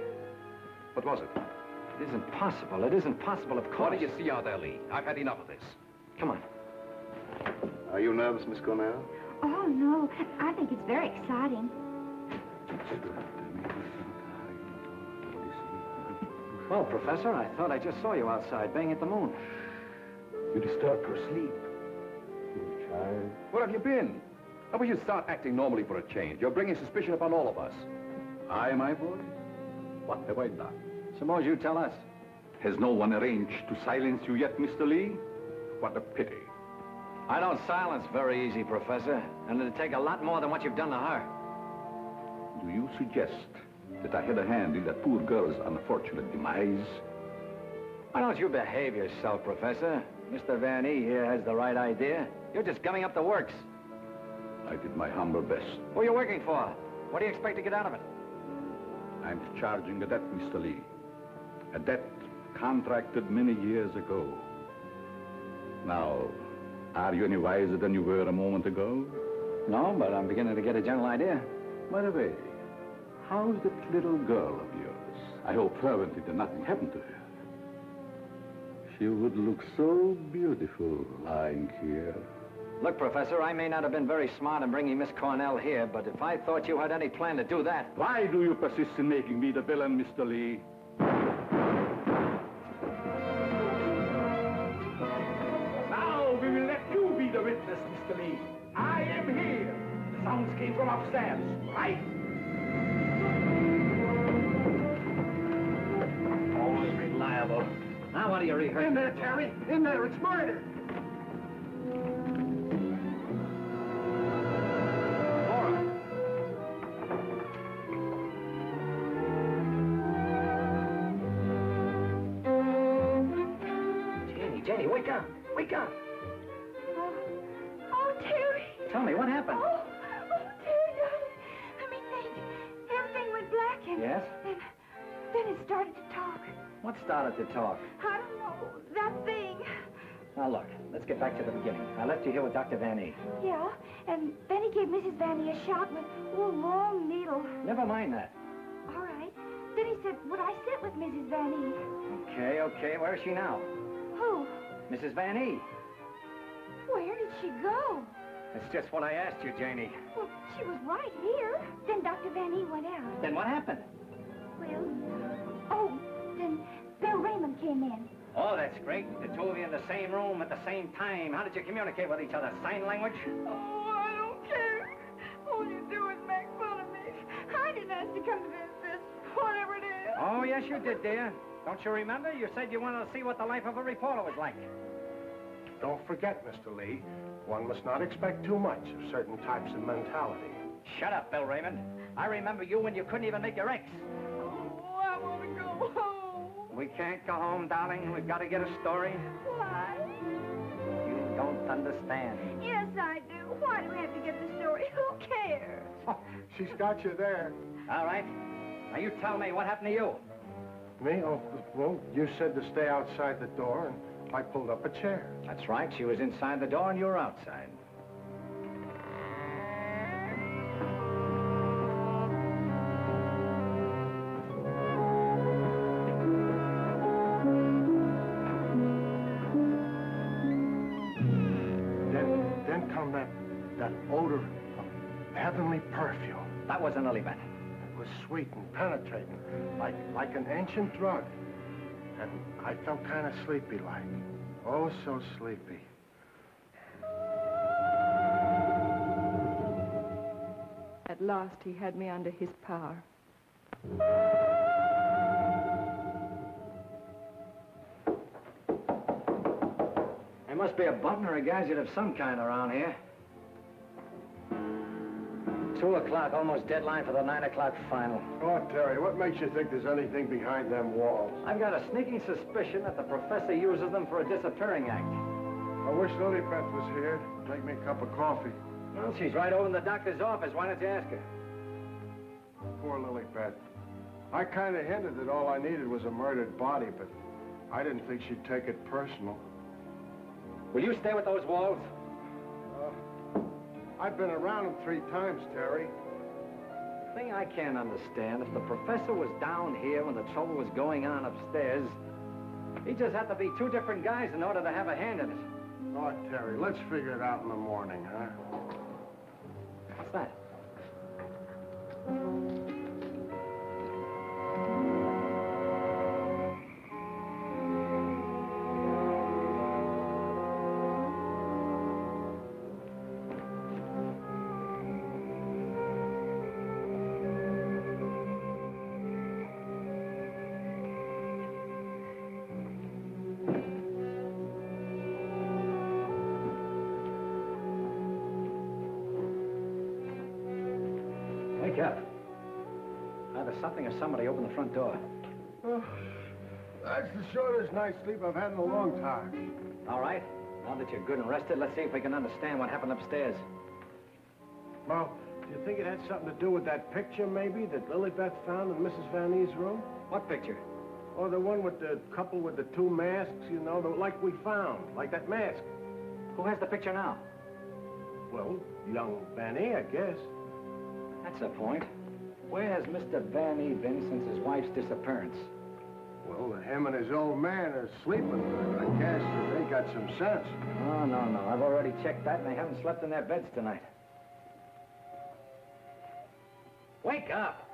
What was it? It isn't possible. It isn't possible, of course. What do you see out there, Lee? I've had enough of this. Come on. Are you nervous, Miss Cornell? Oh, no. I think it's very exciting. Well, Professor, I thought I just saw you outside, banging at the moon. You disturbed her sleep. Poor child. Where have you been? How about you start acting normally for a change? You're bringing suspicion upon all of us. I, my boy? What have I done? Suppose you tell us. Has no one arranged to silence you yet, Mr. Lee? What a pity. I don't silence very easy, Professor, and it'd take a lot more than what you've done to her. Do you suggest that I had a hand in that poor girl's unfortunate demise? Why don't you behave yourself, Professor? Mr. Van E here has the right idea. You're just gumming up the works. I did my humble best. Who are you working for? What do you expect to get out of it? I'm charging a debt, Mr. Lee. A debt contracted many years ago. Now, are you any wiser than you were a moment ago? No, but I'm beginning to get a general idea. By the way, how's that little girl of yours? I hope fervently that nothing happened to her. She would look so beautiful lying here. Look, Professor, I may not have been very smart in bringing Miss Cornell here, but if I thought you had any plan to do that... Why do you persist in making me the villain, Mr. Lee? Now we will let you be the witness, Mr. Lee. I am here. The sounds came from upstairs, right? Always reliable. Now what do you rehearse? In there, Terry. In there. It's murder. Jenny, wake up. Wake up. Oh, Terry. Tell me, what happened? Oh, Terry, darling. Let me think. Everything went black and... Yes? Then it started to talk. What started to talk? I don't know. That thing. Now, look, let's get back to the beginning. I left you here with Dr. Van E. Yeah, and then he gave Mrs. Vanny a shot with a long needle. Never mind that. All right. Then he said, would I sit with Mrs. Vanny? Okay, okay. Where is she now? Who? Mrs. Van E. Where did she go? That's just what I asked you, Janie. Well, she was right here. Then Dr. Vanny went out. Then what happened? Well, oh, then Bill Raymond came in. Oh, that's great. The two of you in the same room at the same time. How did you communicate with each other? Sign language? Oh, I don't care. All you do is make fun of me. I didn't ask to come to this, whatever it is. Oh, yes, you did, dear. Don't you remember? You said you wanted to see what the life of a reporter was like. Don't forget, Mr. Lee, one must not expect too much of certain types of mentality. Shut up, Bill Raymond. I remember you when you couldn't even make your X. Oh, I want to go home. We can't go home, darling. We've got to get a story. Why? You don't understand. Yes, I do. Why do we have to get the story? Who cares? She's got you there. All right. Now, you tell me what happened to you. Me? Oh, well, you said to stay outside the door, and I pulled up a chair. That's right. She was inside the door and you were outside. Then come that odor of heavenly perfume. That was an lily pad. It was sweet and penetrating, like an ancient drug. And I felt kind of sleepy-like. Oh, so sleepy. At last, he had me under his power. There must be a button or a gadget of some kind around here. 2 o'clock, almost deadline for the 9 o'clock final. Oh, Terry, what makes you think there's anything behind them walls? I've got a sneaking suspicion that the professor uses them for a disappearing act. I wish Lilybeth was here to make me a cup of coffee. Well, she's right over in the doctor's office. Why don't you ask her? Poor Lilybeth. I kind of hinted that all I needed was a murdered body, but I didn't think she'd take it personal. Will you stay with those walls? I've been around them 3 times, Terry. The thing I can't understand, if the professor was down here when the trouble was going on upstairs, he just had to be 2 different guys in order to have a hand in it. Oh, Terry, let's figure it out in the morning, huh? What's that? Wake up. Either something or somebody opened the front door. Oh, that's the shortest night's sleep I've had in a long time. All right. Now that you're good and rested, let's see if we can understand what happened upstairs. Well, do you think it had something to do with that picture, maybe, that Lilybeth found in Mrs. Van E's room? What picture? Oh, the one with the couple with the 2 masks, you know, like we found, like that mask. Who has the picture now? Well, young Van E, I guess. That's the point. Where has Mr. Van E been since his wife's disappearance? Well, him and his old man are sleeping. I guess they got some sense. Oh, no. I've already checked that, and they haven't slept in their beds tonight. Wake up!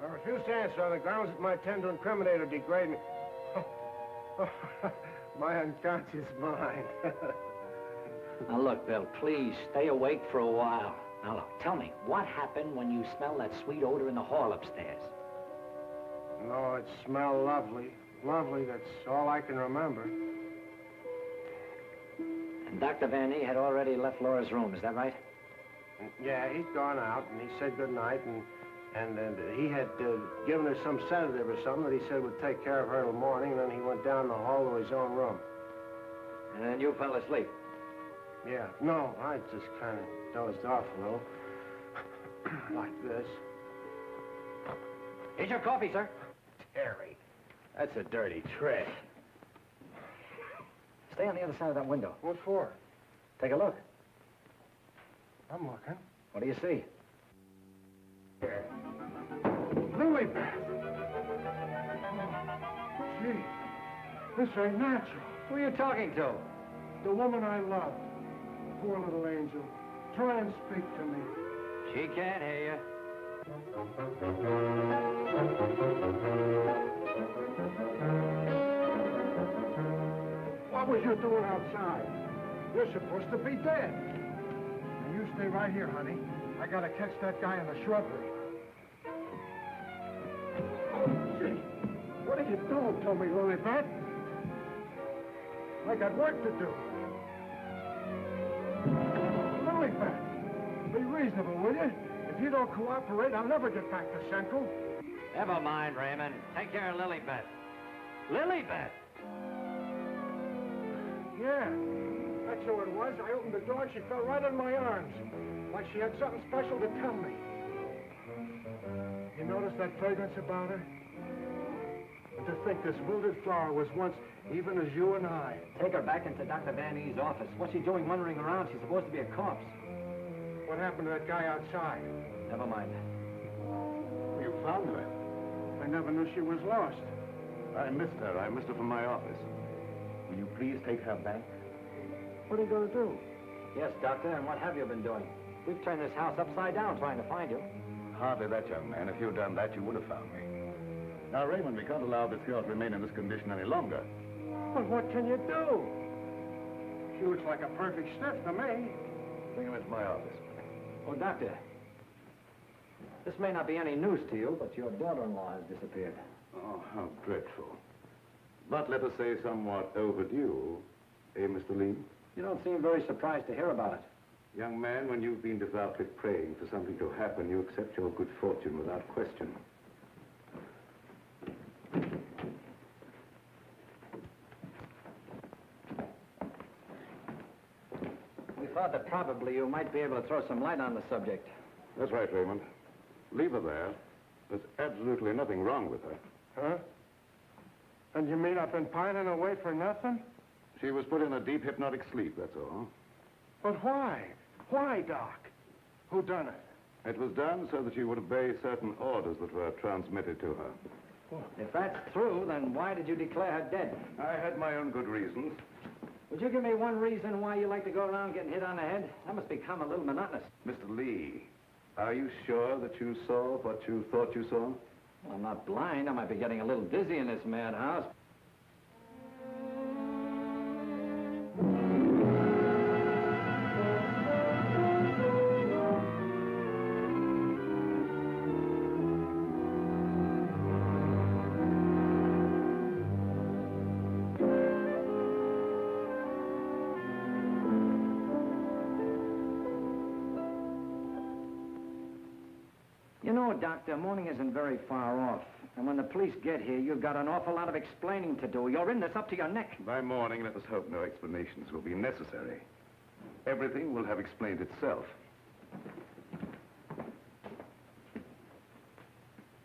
I refuse to answer on the grounds that my tend to incriminate or degrade me. My unconscious mind. Now, look, Bill, please stay awake for a while. Now, look, tell me, what happened when you smelled that sweet odor in the hall upstairs? No, it smelled lovely. Lovely, that's all I can remember. And Dr. Van E had already left Laura's room, is that right? Yeah, he'd gone out, and he said goodnight, and he had given her some sedative or something that he said would take care of her till morning, and then he went down the hall to his own room. And then you fell asleep? Yeah, no, I just kind of dozed off a little. Like this. Here's your coffee, sir. Terry, that's a dirty trick. Stay on the other side of that window. What for? Take a look. I'm looking. What do you see? Lily Beth! Gee, this ain't natural. Who are you talking to? The woman I love. Poor little angel. Try and speak to me. She can't hear you. What was you doing outside? You're supposed to be dead. Now you stay right here, honey. I gotta catch that guy in the shrubbery. Gee, what are you doing to me, Lily Beth? I got work to do. Lily Beth, be reasonable, will you? If you don't cooperate, I'll never get back to Central. Never mind, Raymond. Take care of Lilybeth. Lilybeth! Yeah, that's who it was. I opened the door and she fell right in my arms. Like she had something special to tell me. You notice that fragrance about her? And to think this wilted flower was once even as you and I. Take her back into Dr. Van E's office. What's she doing wandering around? She's supposed to be a corpse. What happened to that guy outside? Never mind. You found her. I never knew she was lost. I missed her. I missed her from my office. Will you please take her back? What are you going to do? Yes, Doctor, and what have you been doing? We've turned this house upside down trying to find you. Hardly that, young man. If you'd done that, you would have found me. Now, Raymond, we can't allow this girl to remain in this condition any longer. But what can you do? She looks like a perfect stiff to me. Bring him into my office. Oh, Doctor, this may not be any news to you, but your daughter-in-law has disappeared. Oh, how dreadful. But let us say somewhat overdue, eh, Mr. Lee? You don't seem very surprised to hear about it. Young man, when you've been devoutly praying for something to happen, you accept your good fortune without question. We thought that probably you might be able to throw some light on the subject. That's right, Raymond. Leave her there. There's absolutely nothing wrong with her. Huh? And you mean I've been pining away for nothing? She was put in a deep hypnotic sleep, that's all. But why? Why, Doc? Who done it? It was done so that she would obey certain orders that were transmitted to her. If that's true, then why did you declare her dead? I had my own good reasons. Would you give me one reason why you like to go around getting hit on the head? That must become a little monotonous. Mr. Lee, are you sure that you saw what you thought you saw? Well, I'm not blind. I might be getting a little dizzy in this madhouse. You know, Doctor, morning isn't very far off. And when the police get here, you've got an awful lot of explaining to do. You're in this up to your neck. By morning, let us hope no explanations will be necessary. Everything will have explained itself.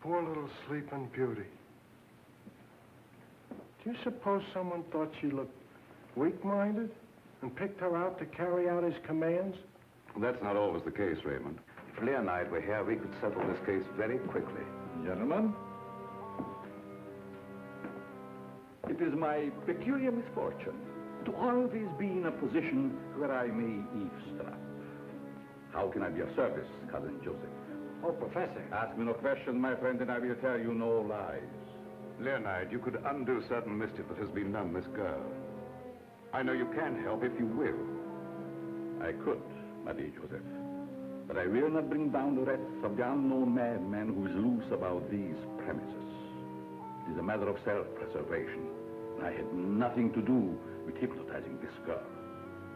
Poor little sleeping beauty. Do you suppose someone thought she looked weak-minded and picked her out to carry out his commands? That's not always the case, Raymond. If Leah and I were here, we could settle this case very quickly. Gentlemen, it is my peculiar misfortune to always be in a position where I may eavesdrop. How can I be of service, Cousin Joseph? Oh, Professor. Ask me no questions, my friend, and I will tell you no lies. Leonard, you could undo certain mischief that has been done this girl. I know you can help if you will. I could, my dear Joseph. But I will not bring down the wrath of the unknown madman who is loose about these premises. It is a matter of self-preservation. I had nothing to do with hypnotizing this girl.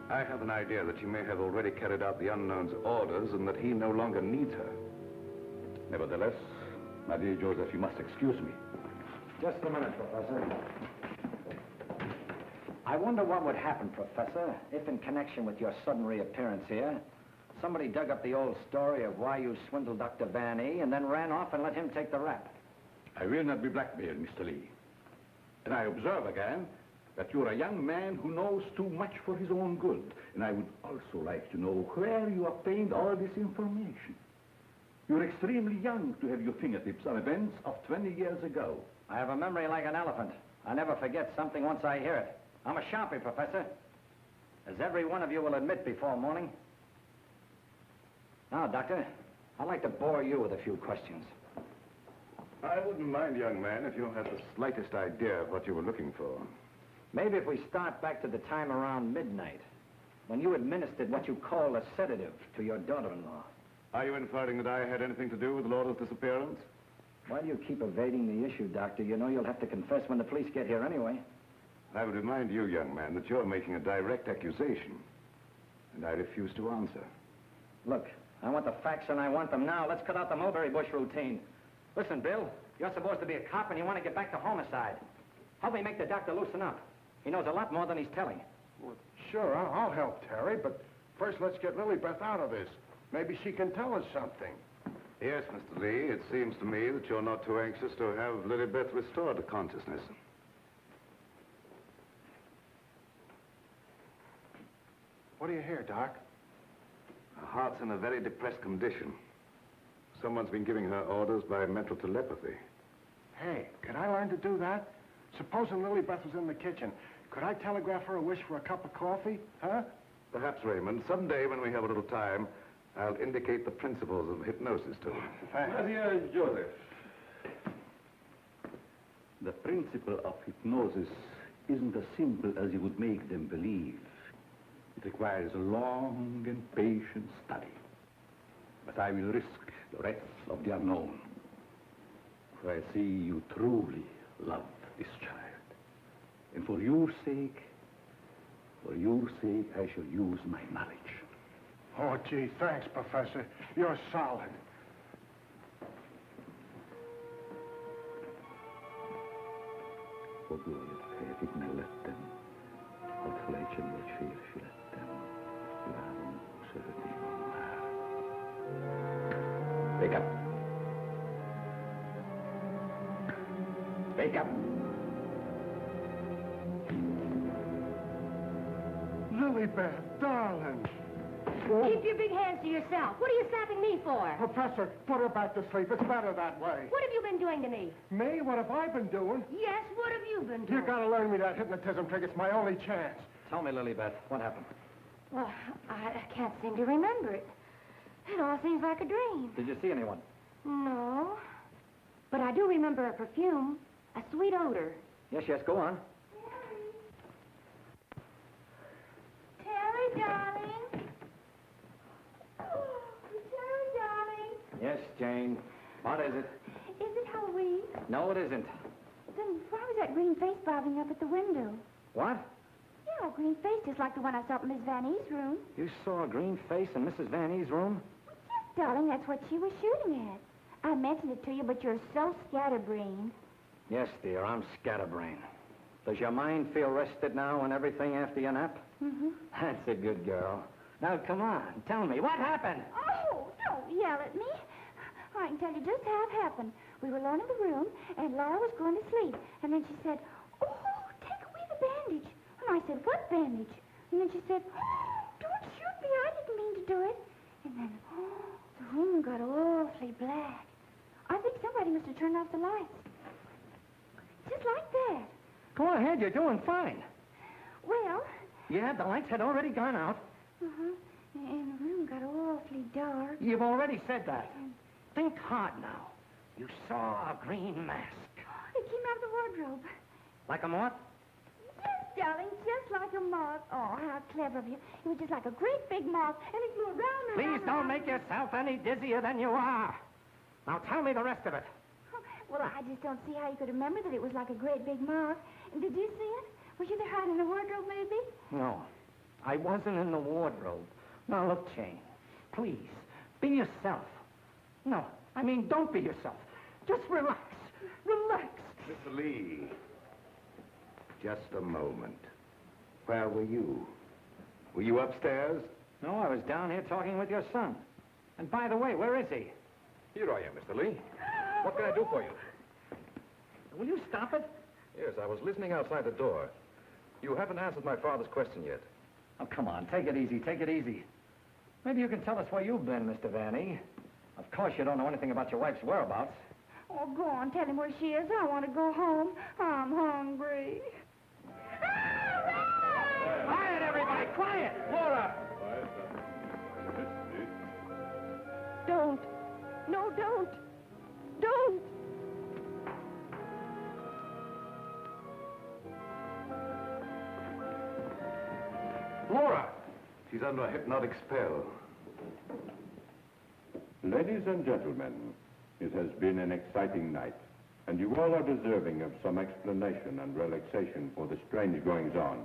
I have an idea that she may have already carried out the unknown's orders and that he no longer needs her. Nevertheless, my dear Joseph, you must excuse me. Just a minute, Professor. I wonder what would happen, Professor, if in connection with your sudden reappearance here, somebody dug up the old story of why you swindled Dr. Van E and then ran off and let him take the rap. I will not be blackmailed, Mr. Lee. And I observe again that you're a young man who knows too much for his own good. And I would also like to know where you obtained all this information. You're extremely young to have your fingertips on events of 20 years ago. I have a memory like an elephant. I never forget something once I hear it. I'm a sharpie, Professor. As every one of you will admit before morning. Now, Doctor, I'd like to bore you with a few questions. I wouldn't mind, young man, if you had the slightest idea of what you were looking for. Maybe if we start back to the time around midnight, when you administered what you call a sedative to your daughter-in-law. Are you inferring that I had anything to do with Laura's disappearance? Why do you keep evading the issue, Doctor? You know you'll have to confess when the police get here anyway. I would remind you, young man, that you're making a direct accusation, and I refuse to answer. Look, I want the facts and I want them now. Let's cut out the mulberry bush routine. Listen, Bill, you're supposed to be a cop and you want to get back to homicide. Help me make the doctor loosen up. He knows a lot more than he's telling. Well, sure, I'll help Terry, but first let's get Lilybeth out of this. Maybe she can tell us something. Yes, Mr. Lee, it seems to me that you're not too anxious to have Lilybeth restored to consciousness. What do you hear, Doc? Her heart's in a very depressed condition. Someone's been giving her orders by mental telepathy. Hey, could I learn to do that? Supposing Lilybeth was in the kitchen, could I telegraph her a wish for a cup of coffee, huh? Perhaps, Raymond, someday when we have a little time, I'll indicate the principles of hypnosis to her. Thanks. Dear Joseph, the principle of hypnosis isn't as simple as you would make them believe. It requires a long and patient study. But I will risk the rest of the unknown. For I see you truly love this child. And for your sake, I shall use my knowledge. Oh, gee, thanks, Professor. You're solid. Och jag fick mig lätten. Och flächen var fyrflätten. Larm och södertimar. Wake up. Wake up. Lilybeth, darling. Keep your big hands to yourself. What are you slapping me for? Professor, put her back to sleep. It's better that way. What have you been doing to me? Me? What have I been doing? Yes, what have you been doing? You gotta learn me that hypnotism trick. It's my only chance. Tell me, Lilybeth, what happened? Well, I can't seem to remember it. It all seems like a dream. Did you see anyone? No. But I do remember a perfume, a sweet odor. Yes, go on. Terry, darling. Oh, Terry, darling. Yes, Jane. What is it? Is it Halloween? No, it isn't. Then why was that green face bobbing up at the window? What? Yeah, a green face just like the one I saw in Miss Van E.'s room. You saw a green face in Mrs. Van E.'s room? Yes, darling, that's what she was shooting at. I mentioned it to you, but you're so scatterbrained. Yes, dear, I'm scatterbrained. Does your mind feel rested now and everything after your nap? Mm-hmm. That's a good girl. Now, come on, tell me, what happened? Oh, don't yell at me. I can tell you just how it happened. We were alone in the room, and Laura was going to sleep. And then she said, oh, take away the bandage. And I said, what bandage? And then she said, oh, don't shoot me. I didn't mean to do it. And then, the room got awfully black. I think somebody must have turned off the lights. Just like that. Go ahead, you're doing fine. Well, Yeah, the lights had already gone out. uh-huh. And the room got awfully dark. You've already said that. Think hard now. You saw a green mask. It came out of the wardrobe. Like a moth? Yes, darling, just like a moth. Oh, how clever of you. It was just like a great big moth, and it flew around and Please around and don't around. make yourself any dizzier than you are. Now tell me the rest of it. Well, I just don't see how you could remember that it was like a great big moth. Did you see it? Were you there hiding in the wardrobe, maybe? No, I wasn't in the wardrobe. Now look, Jane, please, be yourself. No, I mean, don't be yourself. Just relax. Relax. Mr. Lee, just a moment. Where were you? Were you upstairs? No, I was down here talking with your son. And by the way, where is he? Here I am, Mr. Lee. What can I do for you? Will you stop it? Yes, I was listening outside the door. You haven't answered my father's question yet. Oh, come on, take it easy, take it easy. Maybe you can tell us where you've been, Mr. Vanny. Of course you don't know anything about your wife's whereabouts. Oh, go on, tell him where she is. I want to go home. I'm hungry. Quiet, everybody, quiet! Laura! Don't. No, don't. Don't. Laura! She's under a hypnotic spell. Ladies and gentlemen, it has been an exciting night, and you all are deserving of some explanation and relaxation for the strange goings-on.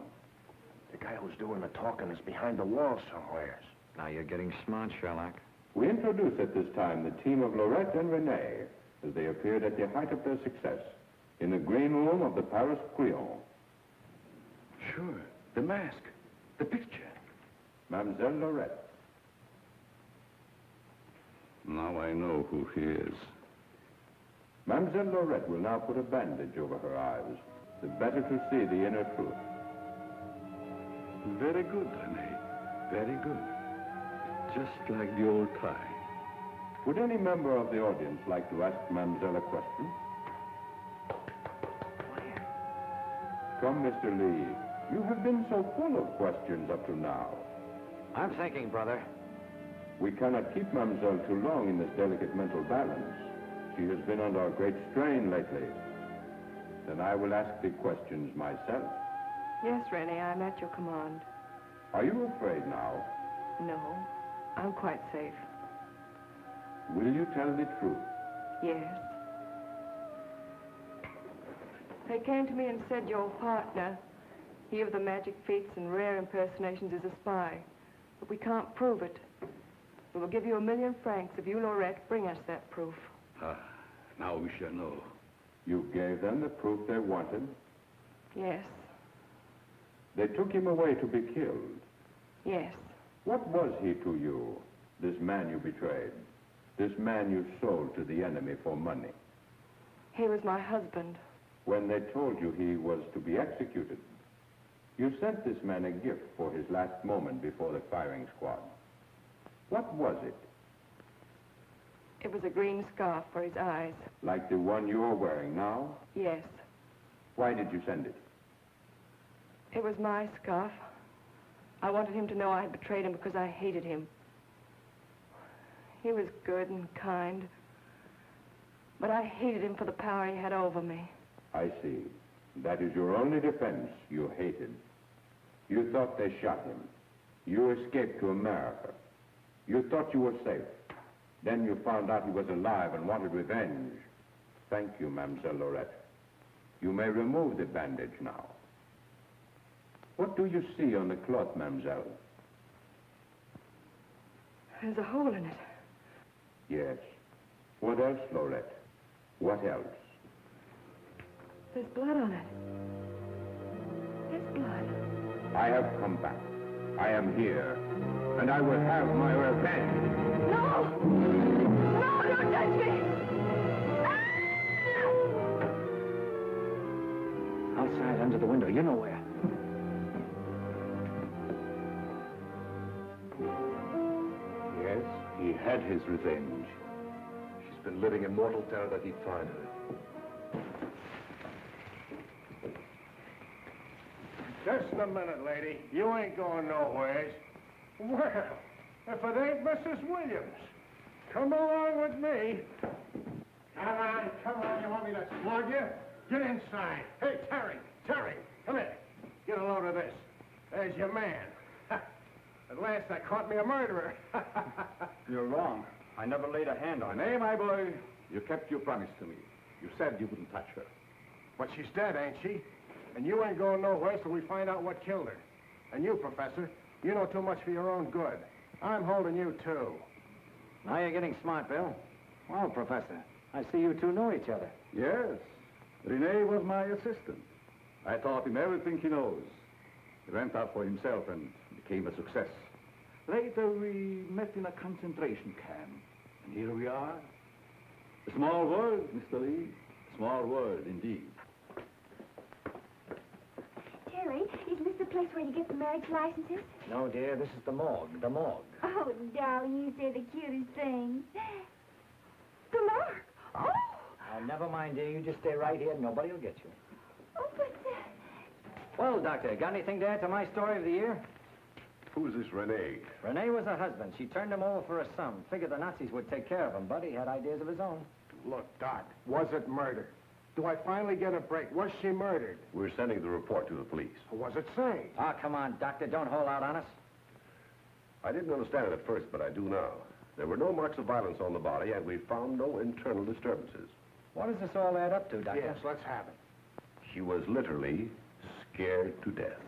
The guy who's doing the talking is behind the wall somewheres. Now you're getting smart, Sherlock. We introduce at this time the team of Lorette and Renee as they appeared at the height of their success in the green room of the Paris Crillon. Sure, the mask, the picture. Mademoiselle Lorette. Now I know who he is. Mademoiselle Lorette will now put a bandage over her eyes, the better to see the inner truth. Very good, Renee. Very good. Just like the old time. Would any member of the audience like to ask Mademoiselle a question? Come, Mr. Lee. You have been so full of questions up to now. I'm thinking, brother. We cannot keep Mademoiselle too long in this delicate mental balance. She has been under a great strain lately. Then I will ask the questions myself. Yes, Renee, I'm at your command. Are you afraid now? No, I'm quite safe. Will you tell the truth? Yes. They came to me and said your partner, he of the magic feats and rare impersonations, is a spy. But we can't prove it. We will give you 1,000,000 francs if you, Lorette, bring us that proof. Now we shall know. You gave them the proof they wanted? Yes. They took him away to be killed. Yes. What was he to you, this man you betrayed? This man you sold to the enemy for money? He was my husband. When they told you he was to be executed, you sent this man a gift for his last moment before the firing squad. What was it? It was a green scarf for his eyes. Like the one you're wearing now? Yes. Why did you send it? It was my scarf. I wanted him to know I had betrayed him because I hated him. He was good and kind, but I hated him for the power he had over me. I see. That is your only defense. You hated. You thought they shot him. You escaped to America. You thought you were safe. Then you found out he was alive and wanted revenge. Thank you, Mademoiselle Lorette. You may remove the bandage now. What do you see on the cloth, Mademoiselle? There's a hole in it. Yes. What else, Lorette? What else? There's blood on it. There's blood. I have come back. I am here. And I will have my revenge. No! No, don't touch me! Outside, under the window, you know where. Yes, he had his revenge. She's been living in mortal terror that he'd find her. Just a minute, lady. You ain't going nowheres. Well, if it ain't Mrs. Williams, come along with me. Come on. You want me to slug you? Get inside. Hey, Terry, come here. Get a load of this. There's your man. At last I caught me a murderer. You're wrong. I never laid a hand on her. Nay, my boy, you kept your promise to me. You said you wouldn't touch her. But she's dead, ain't she? And you ain't going nowhere till we find out what killed her. And you, Professor, you know too much for your own good. I'm holding you, too. Now you're getting smart, Bill. Well, Professor, I see you two know each other. Yes. Renee was my assistant. I taught him everything he knows. He went out for himself and became a success. Later, we met in a concentration camp. And here we are. A small world, Mr. Lee. A small world, indeed. Terry, is place where you get the marriage licenses? No, dear, this is the morgue, the morgue. Oh, darling, you say the cutest thing. The mark. Oh! Never mind, dear. You just stay right here. Nobody will get you. Oh, but... Well, Doctor, got anything to add to my story of the year? Who's this Renee? Renee was a husband. She turned him over for a sum. Figured the Nazis would take care of him, but he had ideas of his own. Look, Doc, was it murder? Do I finally get a break? Was she murdered? We're sending the report to the police. What does it say? Ah, come on, Doctor. Don't hold out on us. I didn't understand it at first, but I do now. There were no marks of violence on the body, and we found no internal disturbances. What does this all add up to, Doctor? Yes, let's have it. She was literally scared to death.